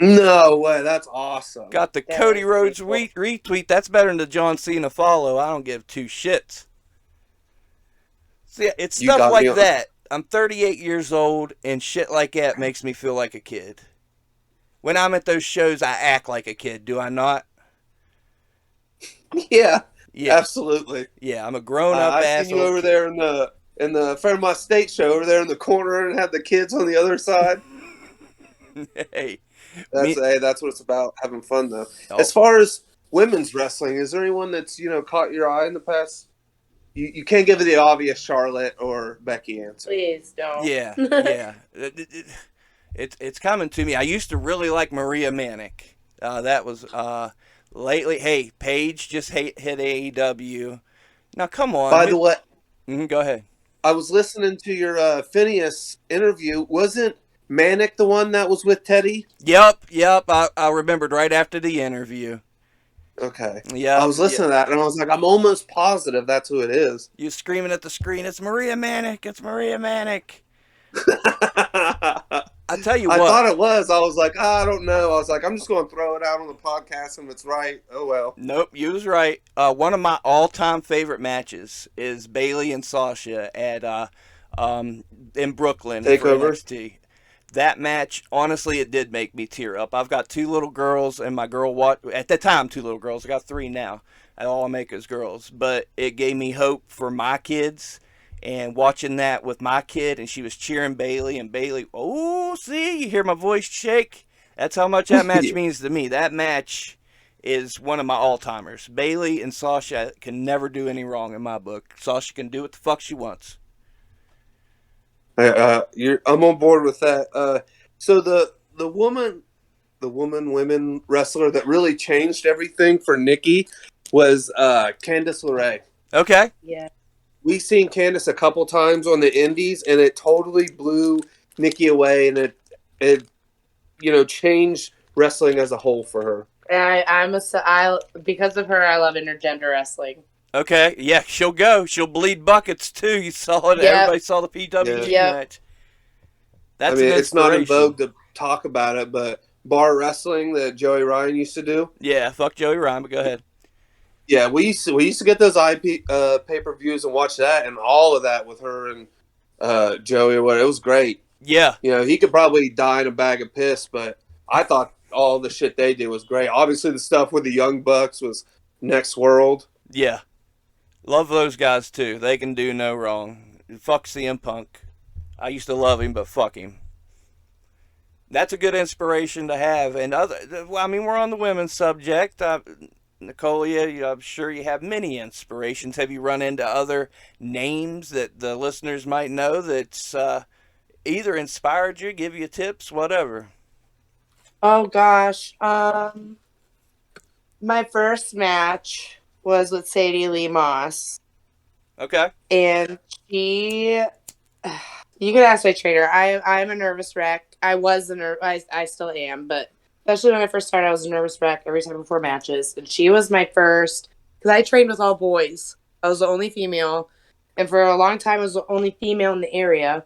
No way, that's awesome. Got the Cody Rhodes retweet. That's better than the John Cena follow. I don't give two shits. See, it's stuff like that. I'm 38 years old, and shit like that makes me feel like a kid. When I'm at those shows, I act like a kid, do I not? Yeah, absolutely. Yeah, I'm a grown-up asshole. I've seen you over there in the Fairmont State show, over there in the corner, and have the kids on the other side. Hey. That's what it's about, having fun, though. Oh. As far as women's wrestling, is there anyone that's, caught your eye in the past? You can't give it the obvious Charlotte or Becky answer. Please don't. Yeah. It's coming to me. I used to really like Maria Manic. That was lately. Hey, Paige just hit AEW. Now come on. By the way, go ahead. I was listening to your Phineas interview. Wasn't Manic the one that was with Teddy? Yep. I remembered right after the interview. Okay. Yeah. I was listening to that, and I was like, I'm almost positive that's who it is. You screaming at the screen, it's Maria Manic. It's Maria Manic. I tell you what. I thought it was. I was like, I don't know. I was like, I'm just going to throw it out on the podcast, and if it's right, oh well. Nope, you was right. One of my all-time favorite matches is Bayley and Sasha at in Brooklyn for NXT. That match, honestly, it did make me tear up. I've got 2 little girls, and my girl at the time 2 little girls. I got 3 now. All I make is girls, but it gave me hope for my kids. And watching that with my kid, and she was cheering Bayley, and Bayley, oh, see, you hear my voice shake? That's how much that match means to me. That match is one of my all-timers. Bayley and Sasha can never do any wrong in my book. Sasha can do what the fuck she wants. I'm on board with that. So the women wrestler that really changed everything for Nikki was Candace Larae. Okay. Yeah. We've seen Candace a couple times on the indies, and it totally blew Nikki away, and it changed wrestling as a whole for her. Because of her, I love intergender wrestling. Okay, yeah, she'll go. She'll bleed buckets too. You saw it. Yep. Everybody saw the PWG match. That's it's not in vogue to talk about it, but bar wrestling that Joey Ryan used to do. Yeah, fuck Joey Ryan, but go ahead. Yeah, we used to get those pay-per-views and watch that, and all of that with her and Joey or what. It was great. Yeah, he could probably die in a bag of piss, but I thought all the shit they did was great. Obviously, the stuff with the Young Bucks was next world. Yeah. Love those guys, too. They can do no wrong. Fuck CM Punk. I used to love him, but fuck him. That's a good inspiration to have. And we're on the women's subject. Nikolija, I'm sure you have many inspirations. Have you run into other names that the listeners might know that's either inspired you, give you tips, whatever? Oh, gosh. My first match was with Sadie Lee Moss. Okay. And you could ask my trainer. I'm a nervous wreck. I still am, but especially when I first started, I was a nervous wreck every time before matches. And she was my first, because I trained with all boys. I was the only female. And for a long time, I was the only female in the area.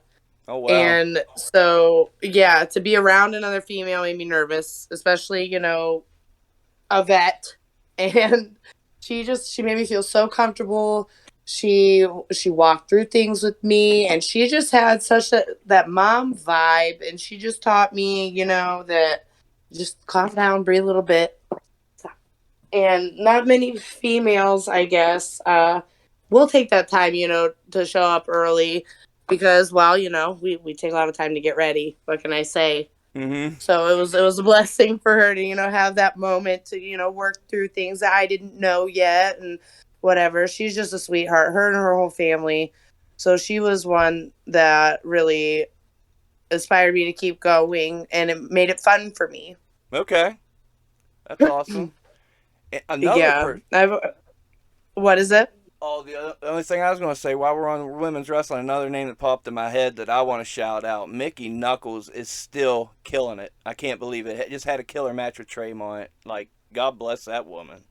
Oh, wow. And so, yeah, to be around another female made me nervous, especially, a vet. And she made me feel so comfortable. She walked through things with me, and she just had that mom vibe, and she just taught me, that just calm down, breathe a little bit. And not many females, I guess, will take that time, to show up early because, we take a lot of time to get ready. What can I say? Mm-hmm. So it was a blessing for her to, have that moment to, work through things that I didn't know yet and whatever. She's just a sweetheart, her and her whole family. So she was one that really inspired me to keep going, and it made it fun for me. Okay. That's awesome. What is it? Oh, the only thing I was going to say while we're on women's wrestling, another name that popped in my head that I want to shout out, Mickey Knuckles is still killing it. I can't believe it. Just had a killer match with Tremont. Like, God bless that woman.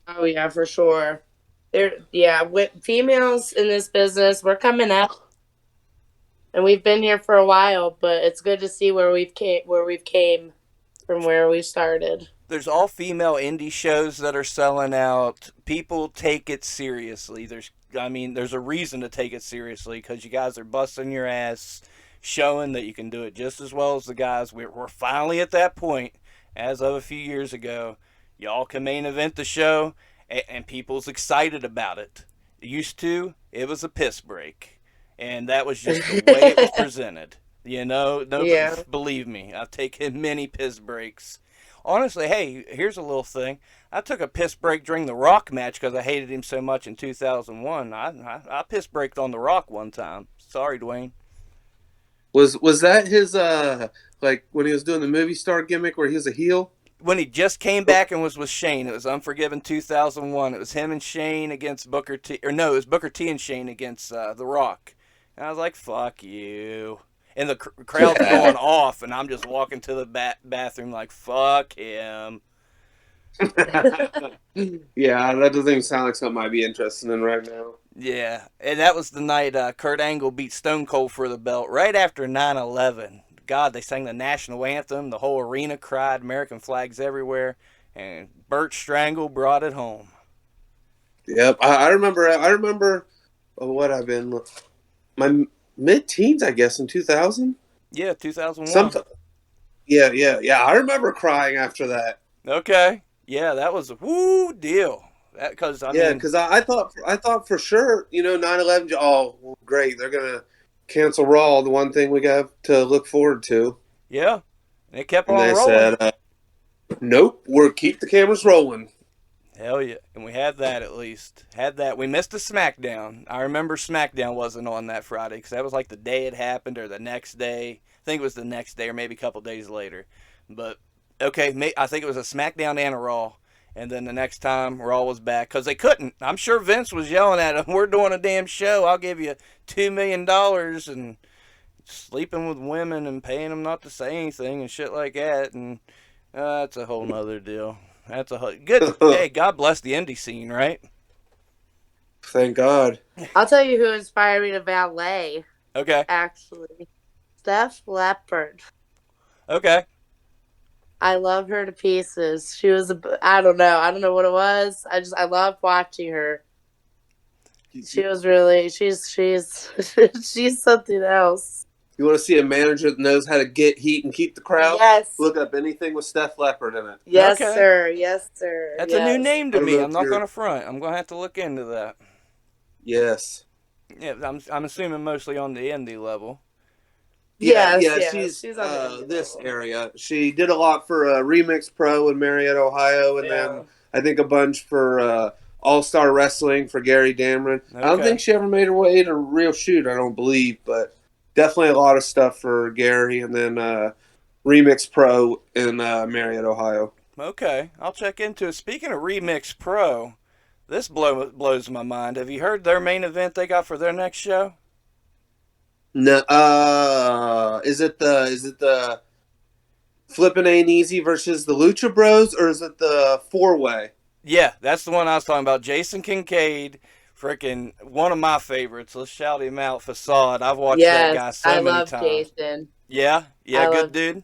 Oh, yeah, for sure. With females in this business, we're coming up. And we've been here for a while, but it's good to see where we've came from where we started. There's all female indie shows that are selling out. People take it seriously. There's a reason to take it seriously because you guys are busting your ass, showing that you can do it just as well as the guys. We're finally at that point, as of a few years ago. Y'all can main event the show, and people's excited about it. Used to, it was a piss break, and that was just the way it was presented. Believe me, I've taken many piss breaks. Honestly, hey, here's a little thing. I took a piss break during the Rock match because I hated him so much in 2001. I piss braked on the Rock one time. Sorry, Dwayne. Was that his like when he was doing the movie star gimmick where he was a heel? When he just came back and was with Shane, it was Unforgiven 2001. It was him and Shane against Booker T. Or no, it was Booker T and Shane against The Rock. And I was like, fuck you. And the crowd's going off, and I'm just walking to the bathroom like, fuck him. Yeah, that doesn't even sound like something I'd be interested in right now. Yeah, and that was the night Kurt Angle beat Stone Cold for the belt right after 9/11. God, they sang the national anthem. The whole arena cried, American flags everywhere, and Burt Strangle brought it home. Yep, I remember. I remember what I've been my mid-teens, I guess, in 2000. Yeah, 2001. Yeah. I remember crying after that. Okay, yeah, that was a woo deal. Because I thought for sure, 9/11. Oh, well, great, they're gonna cancel Raw. The one thing we have to look forward to. Yeah, and it kept and on they rolling. Said, nope, we'll keep the cameras rolling. Hell yeah, and we had that at least. Had that. We missed a SmackDown. I remember SmackDown wasn't on that Friday because that was like the day it happened or the next day. I think it was the next day or maybe a couple days later. But okay, I think it was a SmackDown and a Raw. And then the next time, Raw was back because they couldn't. I'm sure Vince was yelling at them, "We're doing a damn show. I'll give you $2 million," and sleeping with women and paying them not to say anything and shit like that. And that's a whole nother deal. That's a good. Hey, God bless the indie scene, right? Thank God. I'll tell you who inspired me to ballet. Okay. Actually, Steph Leppard. Okay. I love her to pieces. She was I don't know what it was. I loved watching her. She was really she's she's something else. You want to see a manager that knows how to get heat and keep the crowd? Yes. Look up anything with Steph Leppard in it. Yes, okay. sir. Yes, sir. That's a new name to me. I'm not going to front. I'm going to have to look into that. Yes. Yeah, I'm assuming mostly on the indie level. Yeah, she's on this area. She did a lot for Remix Pro in Marietta, Ohio, and then I think a bunch for All Star Wrestling for Gary Dameron. Okay. I don't think she ever made her way to Real Shoot, I don't believe, but definitely a lot of stuff for Gary, and then Remix Pro in Marietta, Ohio. Okay, I'll check into it. Speaking of Remix Pro, this blows my mind. Have you heard their main event they got for their next show? No, is it the Flippin' Ain't Easy versus the Lucha Bros, or is it the 4-way? Yeah, that's the one I was talking about. Jason Kincaid, freaking one of my favorites. Let's shout him out, Facade. I've watched that guy so many times. I love Jason. Yeah, good dude.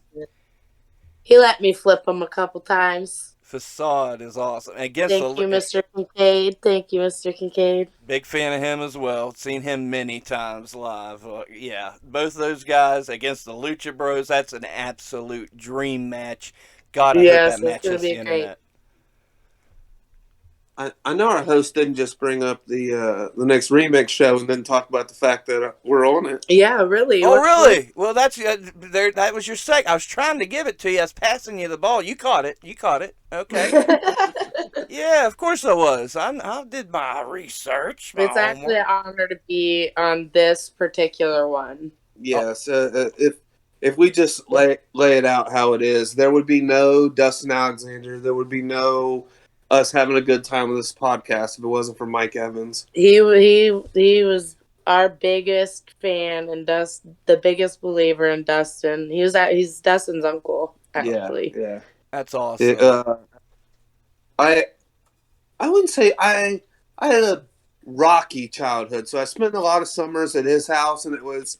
He let me flip him a couple times. Facade is awesome. Thank you, Mr. Kincaid. Thank you, Mr. Kincaid. Big fan of him as well. Seen him many times live. Yeah, both those guys against the Lucha Bros. That's an absolute dream match. God, I hope that match hits the internet. I know our host didn't just bring up the next remix show and then talk about the fact that we're on it. Yeah, really. Oh, really? Well, that's that was your seg. I was trying to give it to you. I was passing you the ball. You caught it. Okay. Yeah, of course I was. I did my research. It's actually an honor to be on this particular one. Yes. If we just lay it out how it is, there would be no Dustin Alexander. There would be no us having a good time with this podcast if it wasn't for Mike Evans. He was our biggest fan and the biggest believer in Dustin. He's Dustin's uncle, actually. Yeah. That's awesome. I wouldn't say I had a rocky childhood, so I spent a lot of summers at his house, and it was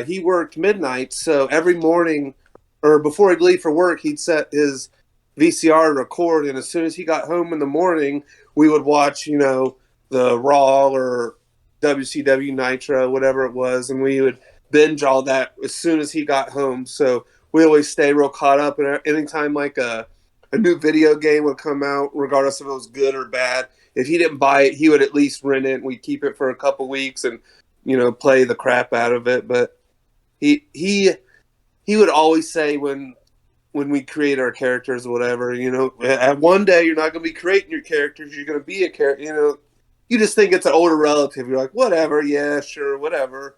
he worked midnight, so every morning or before he'd leave for work, he'd set his VCR to record, and as soon as he got home in the morning, we would watch, the Raw or WCW Nitro, whatever it was, and we would binge all that as soon as he got home. So we always stay real caught up, and anytime like a new video game would come out, regardless if it was good or bad, if he didn't buy it, he would at least rent it, and we'd keep it for a couple weeks and, play the crap out of it. But he would always say when we create our characters or whatever, one day you're not going to be creating your characters, you're going to be a character, you just think it's an older relative. You're like, whatever, yeah, sure, whatever.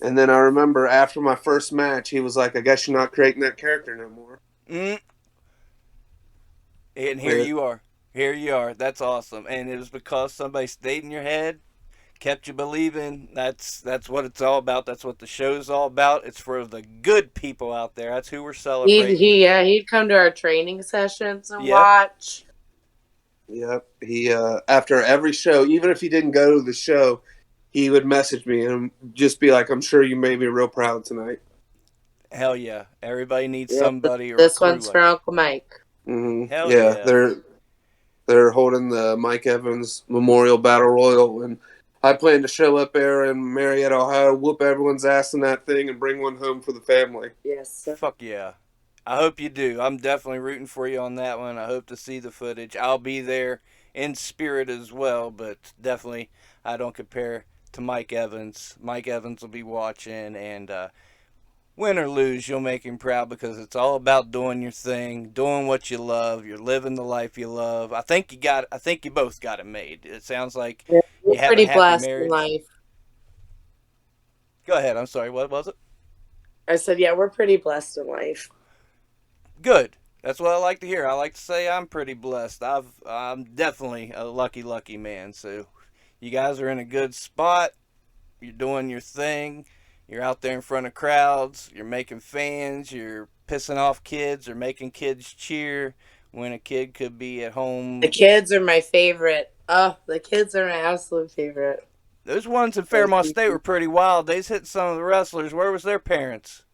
And then I remember after my first match, he was like, "I guess you're not creating that character no more." Mm. And here you are. Here you are. That's awesome. And it was because somebody stayed in your head, kept you believing. That's what it's all about. That's what the show's all about. It's for the good people out there. That's who we're celebrating. He'd come to our training sessions and Yep. watch. Yep. He after every show, even if he didn't go to the show, he would message me and just be like, "I'm sure you made me real proud tonight." Hell yeah. Everybody needs Yeah, somebody or this a crew one's like for Uncle Mike. Mm-hmm. Hell yeah, yeah. they're holding the Mike Evans Memorial Battle Royal, and I plan to show up there in Marietta, Ohio, whoop everyone's ass in that thing, and bring one home for the family. Yes, sir. Fuck yeah. I hope you do. I'm definitely rooting for you on that one. I hope to see the footage. I'll be there in spirit as well, but definitely I don't compare to Mike Evans. Mike Evans will be watching, and win or lose, you'll make him proud because it's all about doing your thing, doing what you love. You're living the life you love. I think you both got it made. It sounds like Yeah, you we're have a pretty happy blessed in marriage. life. Go ahead. I'm sorry. What was it? I said, yeah, we're pretty blessed in life. Good. That's what I like to hear. I like to say I'm pretty blessed. I'm definitely a lucky man. So you guys are in a good spot. You're doing your thing. You're out there in front of crowds. You're making fans. You're pissing off kids or making kids cheer when a kid could be at home. The kids are my favorite. Oh, the kids are my absolute favorite. Those ones in Fairmont State were pretty wild. They hit some of the wrestlers. Where was their parents?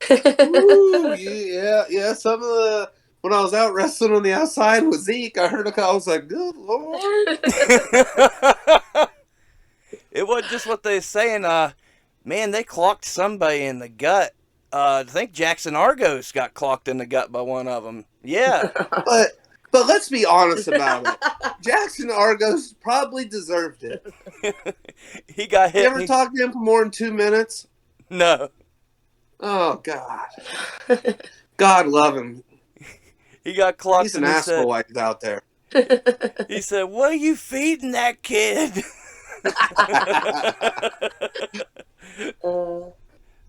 Ooh, yeah. Some of the when I was out wrestling on the outside with Zeke, I heard I was like, "Good Lord!" It wasn't just what they were saying. Man, they clocked somebody in the gut. I think Jackson Argos got clocked in the gut by one of them. Yeah. But let's be honest about it. Jackson Argos probably deserved it. He got hit. You ever talk to him for more than 2 minutes? No. Oh, God. God love him. He got clocked. He's an asshole like he's out there. He said, "What are you feeding that kid?"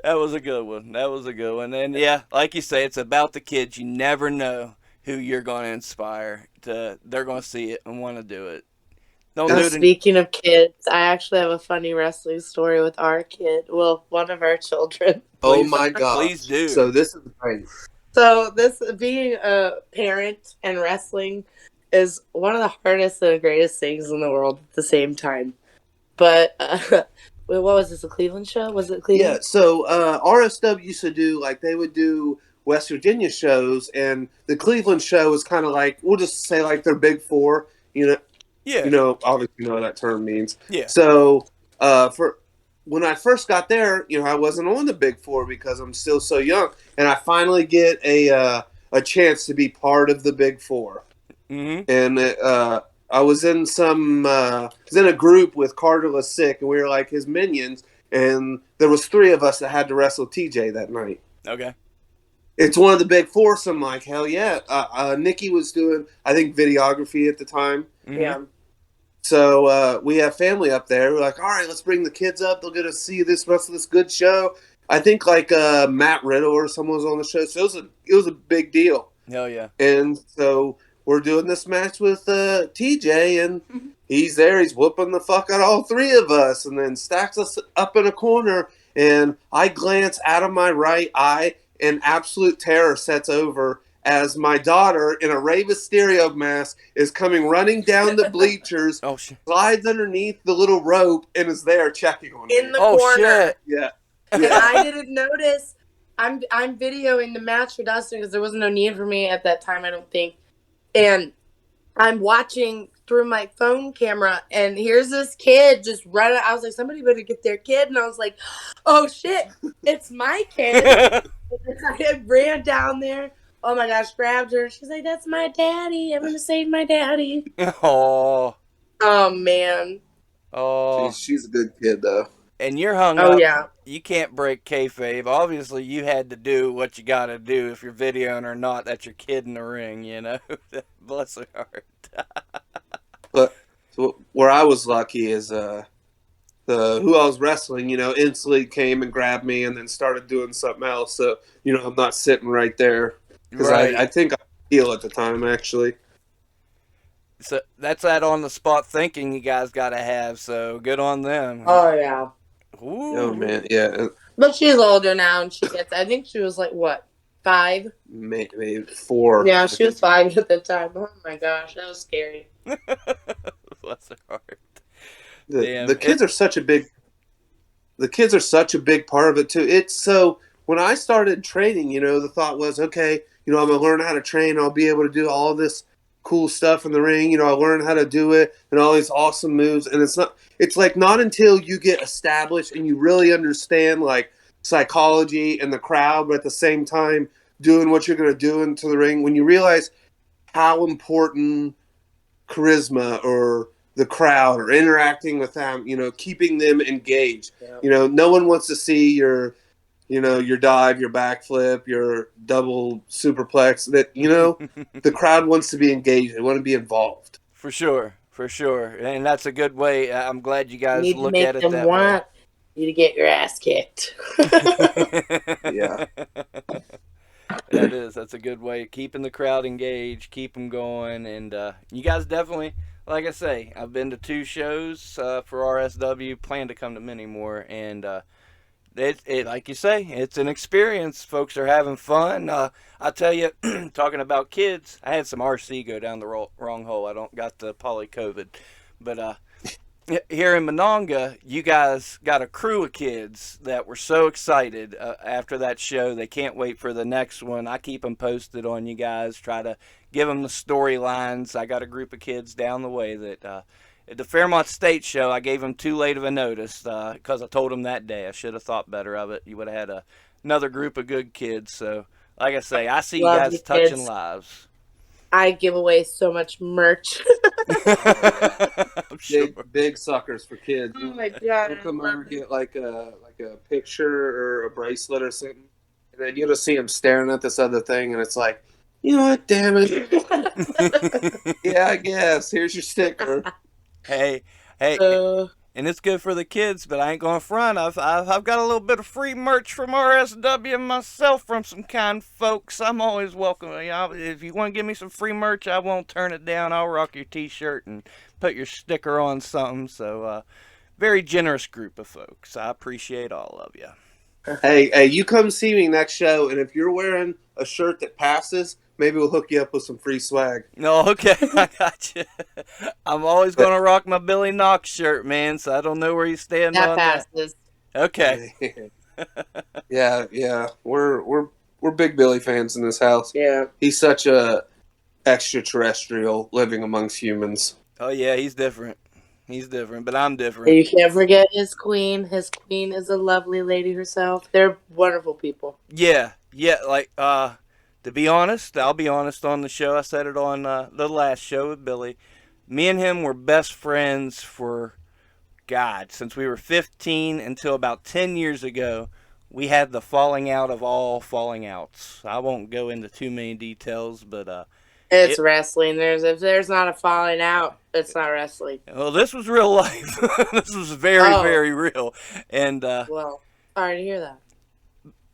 That was a good one. And yeah, like you say, it's about the kids. You never know who you're going to inspire. They're going to see it and want to do it. Speaking of kids, I actually have a funny wrestling story with our kid. Well, one of our children. Oh my God. Please do. So this is great. So this being a parent and wrestling is one of the hardest and greatest things in the world at the same time. But what was this, a Cleveland show? Was it Cleveland? Yeah, so RSW used to do, like, they would do West Virginia shows, and the Cleveland show is kind of like, we'll just say like their big four, you know. Yeah. You know, obviously you know what that term means. Yeah. So for when I first got there, you know, I wasn't on the big four because I'm still so young, and I finally get a chance to be part of the big four. Mm-hmm. And I was in a group with Carter Lasick, and we were like his minions, and there was 3 of us that had to wrestle TJ that night. Okay. It's one of the big four, so I'm like, hell yeah. Nikki was doing, I think, videography at the time. Mm-hmm. Yeah. So we have family up there. We're like, all right, let's bring the kids up. They'll get to see this rest of this good show. I think like Matt Riddle or someone was on the show, so it was a big deal. Hell yeah. And so we're doing this match with TJ, and he's there. He's whooping the fuck out of all 3 of us, and then stacks us up in a corner. And I glance out of my right eye, and absolute terror sets over as my daughter in a Rey Mysterio mask is coming running down the bleachers, Oh shit. slides underneath the little rope, and is there checking on me. In the corner. Shit. Yeah. And I didn't notice. I'm videoing the match for Dustin because there wasn't no need for me at that time, I don't think. And I'm watching through my phone camera, and here's this kid just running. I was like, somebody better get their kid. And I was like, oh shit, it's my kid. I ran down there. Oh my gosh, grabbed her. She's like, that's my daddy. I'm going to save my daddy. Oh. Oh, man. Oh. She's a good kid, though. And you're hung up. Oh, yeah. You can't break kayfabe. Obviously, you had to do what you got to do if you're videoing or not. That's your kid in the ring, you know? Bless her heart. But so where I was lucky is who I was wrestling, instantly came and grabbed me and then started doing something else. So, I'm not sitting right there because Right. I think I was heel at the time, actually. So that's that on the spot thinking you guys got to have. So good on them. Oh yeah. Ooh. Oh man, yeah. But she's older now, and she gets. I think she was like what, 5? Maybe 4. Yeah, she was 5 at the time. Oh my gosh, that was scary. Bless her heart. The kids are such a big. The kids are such a big part of it too. It's so when I started training, the thought was, okay, I'm gonna learn how to train. I'll be able to do all this cool stuff in the ring. I learn how to do it and all these awesome moves. And it's like not until you get established and you really understand like psychology and the crowd, but at the same time doing what you're gonna do into the ring, when you realize how important charisma or the crowd or interacting with them, keeping them engaged. Yeah. No one wants to see your dive, your backflip, your double superplex. That, the crowd wants to be engaged. They want to be involved. For sure. And that's a good way. I'm glad you guys you look make at it them that want way. You to get your ass kicked. Yeah. That's a good way. Keeping the crowd engaged, keep them going. And you guys definitely, like I say, I've been to 2 shows for RSW, plan to come to many more. And it like you say, it's an experience. Folks are having fun. I tell you, talking about kids, I had some RC go down the wrong hole. I don't got the poly COVID. But here in Monongah, you guys got a crew of kids that were so excited after that show. They can't wait for the next one. I keep them posted on you guys, try to give them the storylines. I got a group of kids down the way that at the Fairmont State show, I gave them too late of a notice because I told them that day. I should have thought better of it. You would have had another group of good kids. So, like I say, I see you guys touching lives. I give away so much merch. Sure. Big suckers for kids. Oh my god! They'll come over and get like a picture or a bracelet or something, and then you'll just see them staring at this other thing, and it's like, you know what? Damn it! Yeah, I guess. Here's your sticker. Hey, and it's good for the kids, but I ain't going to front. I've got a little bit of free merch from RSW myself from some kind folks. I'm always welcome. If you want to give me some free merch, I won't turn it down. I'll rock your T-shirt and put your sticker on something. So, very generous group of folks. I appreciate all of you. Hey, you come see me next show, and if you're wearing a shirt that passes, maybe we'll hook you up with some free swag. No, okay, I got you. I'm always going to rock my Billy Knox shirt, man, so I don't know where you stand on passes. That. Okay. Yeah. We're big Billy fans in this house. Yeah. He's such a extraterrestrial living amongst humans. Oh, yeah, he's different. But I'm different. You can't forget his queen. His queen is a lovely lady herself. They're wonderful people. Yeah, like, to be honest, I'll be honest on the show. I said it on the last show with Billy. Me and him were best friends for, since we were 15 until about 10 years ago. We had the falling out of all falling outs. I won't go into too many details, but it's wrestling. If there's not a falling out, it's not wrestling. Well, this was real life. This was very, very real. And well, sorry to hear that.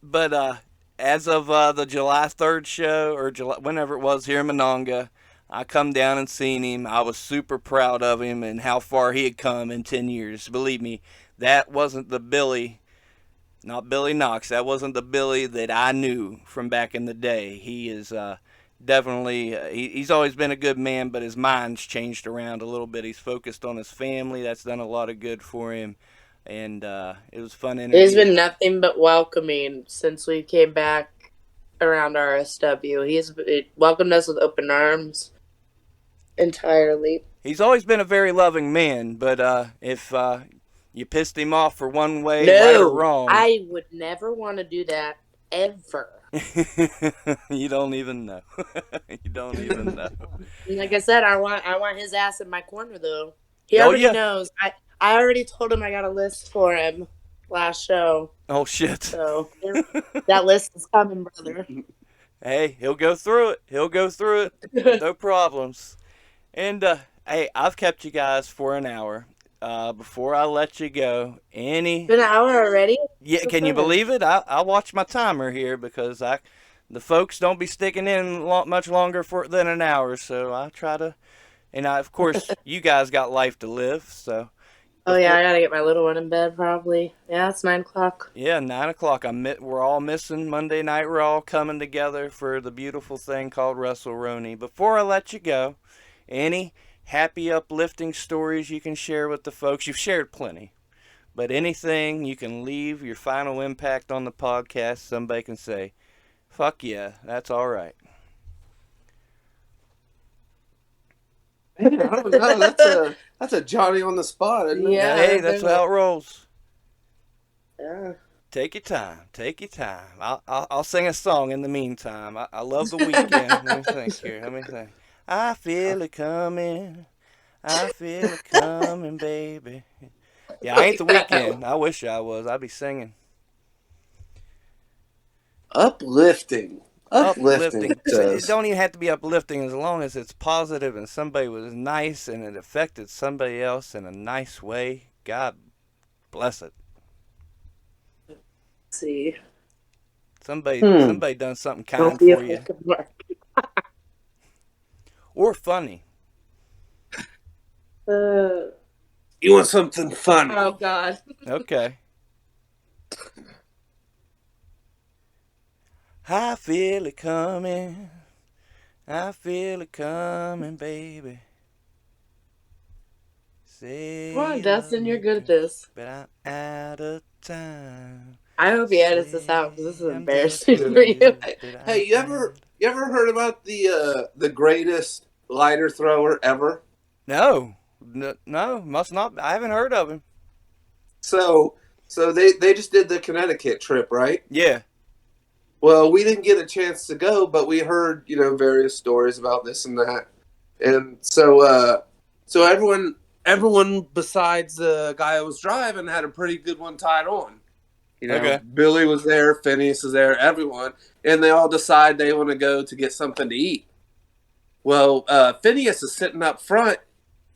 But as of the July 3rd show, or whenever it was here in Monongah, I come down and seen him. I was super proud of him and how far he had come in 10 years. Believe me, that wasn't the Billy, not Billy Knox. That wasn't the Billy that I knew from back in the day. He is definitely, he's always been a good man, but his mind's changed around a little bit. He's focused on his family. That's done a lot of good for him. And it was fun interview. He's been nothing but welcoming since we came back around RSW. He's welcomed us with open arms entirely. He's always been a very loving man, but if you pissed him off for one way, no, right or wrong, I would never want to do that ever. You don't even know. You don't even know. Like I said, I want his ass in my corner though. He already knows. I already told him I got a list for him last show. Oh, shit. So that list is coming, brother. Hey, he'll go through it. No problems. And, hey, I've kept you guys for an hour. Before I let you go, Been an hour already? Yeah, can you believe it? I watch my timer here because the folks don't be sticking in much longer than an hour, so I try to, and of course, you guys got life to live, so. Oh yeah, I gotta get my little one in bed probably. Yeah, it's 9 o'clock. Yeah, 9 o'clock. We're all missing Monday night. We're all coming together for the beautiful thing called WrestleRoni. Before I let you go, any happy, uplifting stories you can share with the folks? You've shared plenty. But anything you can leave your final impact on the podcast, somebody can say, fuck yeah, that's all right. I don't know. That's a Johnny on the spot, isn't it? Yeah, Hey, that's how it rolls. Yeah. Take your time. Take your time. I'll sing a song in the meantime. I love the weekend. Let me think here. Let me think. I feel it coming. I feel it coming, baby. Yeah, I ain't the weekend. I wish I was. I'd be singing. Uplifting. It don't even have to be uplifting as long as it's positive and somebody was nice and it affected somebody else in a nice way. God bless it. Let's see. Somebody done something Don't kind be for a you. fucking mark. Or funny. You want something funny? Oh God. Okay. I feel it coming. I feel it coming, baby. Say Come on, Dustin, you're good at this. but I'm out of time. I hope he edits this out because this is embarrassing for you. Hey, you ever heard about the greatest lighter thrower ever? No, must not. I haven't heard of him. So they just did the Connecticut trip, right? Yeah. Well, we didn't get a chance to go, but we heard, various stories about this and that. And so everyone besides the guy who was driving had a pretty good one tied on. Okay. Billy was there, Phineas was there, everyone, and they all decide they want to go to get something to eat. Well, Phineas is sitting up front,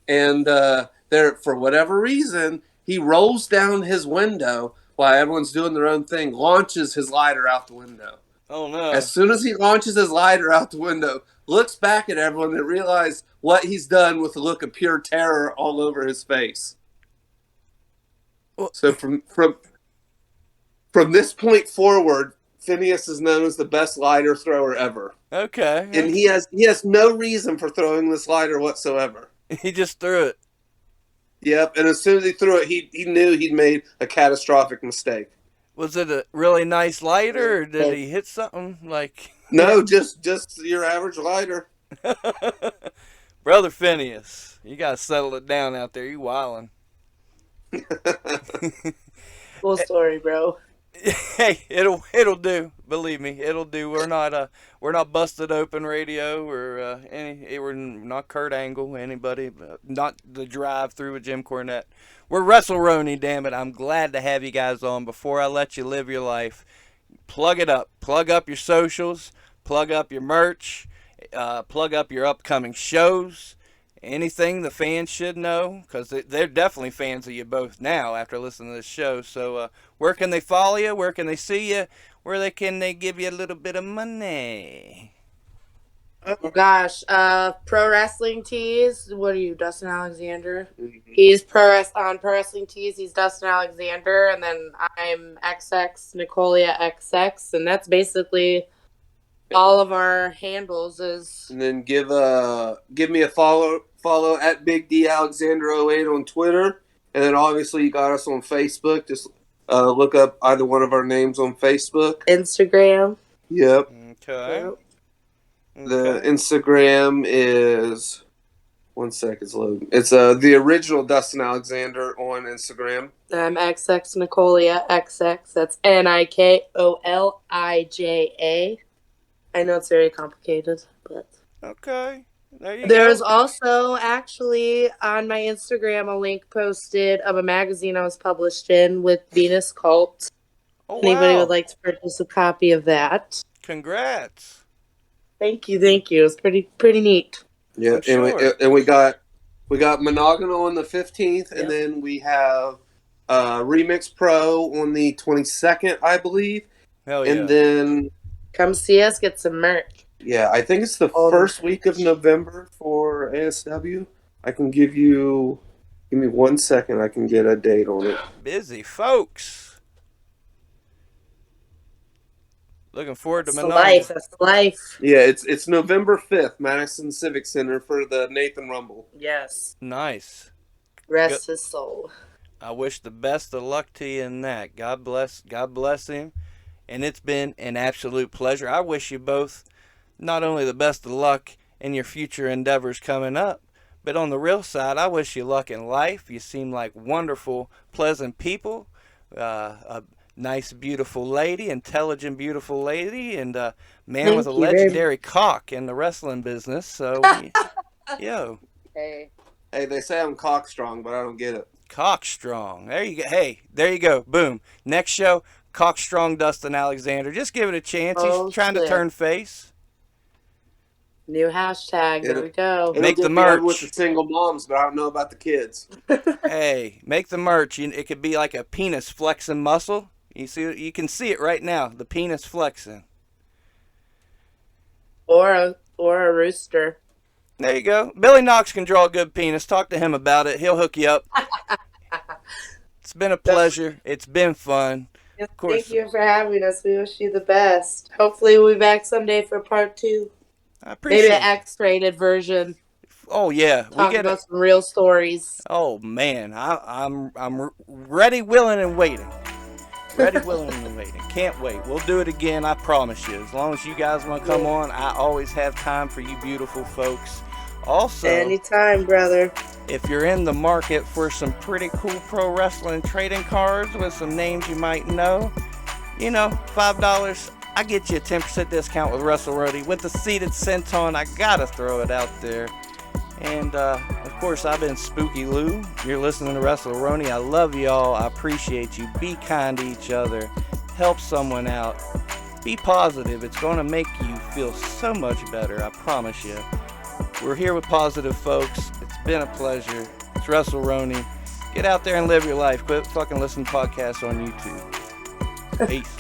and there, for whatever reason, he rolls down his window while everyone's doing their own thing, launches his lighter out the window. Oh, no. As soon as he launches his lighter out the window, looks back at everyone and realizes what he's done with a look of pure terror all over his face. Well, so from this point forward, Phineas is known as the best lighter thrower ever. Okay. And he has no reason for throwing this lighter whatsoever. He just threw it. Yep, and as soon as he threw it, he knew he'd made a catastrophic mistake. Was it a really nice lighter, or did he hit something like... No, just your average lighter. Brother Phineas, you gotta settle it down out there. You wildin'. Full story, bro. Hey, it'll do. Believe me, it'll do. We're not busted open radio or we're not Kurt Angle, anybody, not the drive through with Jim Cornette. We're WrestleRoni, damn it. I'm glad to have you guys on. Before I let you live your life, plug it up. Plug up your socials. Plug up your merch. Plug up your upcoming shows. Anything the fans should know, because they're definitely fans of you both now after listening to this show. So where can they follow you? Where can they see you? Where can they give you a little bit of money? Oh gosh, Pro Wrestling Tees. What are you, Dustin Alexander? He's on Pro Wrestling Tees. He's Dustin Alexander, and then I'm XX Nikolija XX, and that's basically all of our handles. And then give me a follow at Big D Alexander 08 on Twitter, and then obviously you got us on Facebook. Just look up either one of our names on Facebook, Instagram. Yep. Okay. Yep. The Instagram is 1 second, it's loading. It's the original Dustin Alexander on Instagram. I'm XX Nikolija XX. That's Nikolija. I know it's very complicated, but okay. There's also actually on my Instagram a link posted of a magazine I was published in with Venus Cult. Oh, Anybody would like to purchase a copy of that? Congrats. Thank you. It's pretty neat. Yeah, sure. and we got We got Monogonal on the 15th, and then we have Remix Pro on the 22nd, I believe. Hell yeah. And then... Come see us, get some merch. Yeah, I think it's the first week of November for ASW. I can give me 1 second, I can get a date on it. Busy folks. Looking forward to That's the life. That's the life. Yeah, it's November 5th, Madison Civic Center for the Nathan Rumble. Yes. Nice. Rest his soul. I wish the best of luck to you in that. God bless him. And it's been an absolute pleasure. I wish you both not only the best of luck in your future endeavors coming up, but on the real side, I wish you luck in life. You seem like wonderful, pleasant people. A nice, beautiful lady, intelligent, beautiful lady, and a man with a legendary cock in the wrestling business. So, yo. Hey, they say I'm cock strong, but I don't get it. Cock strong. There you go. Hey, there you go. Boom. Next show, cock strong Dustin Alexander. Just give it a chance. He's trying to turn face. New hashtag. There we go. Make the merch with the single moms, but I don't know about the kids. Hey, make the merch. It could be like a penis flexing muscle. You can see it right now. The penis flexing. Or a rooster. There you go. Billy Knox can draw a good penis. Talk to him about it. He'll hook you up. It's been a pleasure. It's been fun. Yes, of course. Thank you for having us. We wish you the best. Hopefully we'll be back someday for part 2. I appreciate Maybe an X-rated version. Oh yeah, Talking about some real stories. Oh man, I'm ready, willing, and waiting. Ready, willing, and waiting. Can't wait. We'll do it again, I promise you. As long as you guys want to come on, I always have time for you beautiful folks. Also, anytime, brother. If you're in the market for some pretty cool pro wrestling trading cards with some names you might know, $5, I get you a 10% discount with WrestleRoni. With the seated senton, I gotta throw it out there. And, of course, I've been Spooky Lou. You're listening to WrestleRoni. I love y'all. I appreciate you. Be kind to each other. Help someone out. Be positive. It's going to make you feel so much better. I promise you. We're here with positive folks. It's been a pleasure. It's WrestleRoni. Get out there and live your life. Quit fucking listening to podcasts on YouTube. Peace.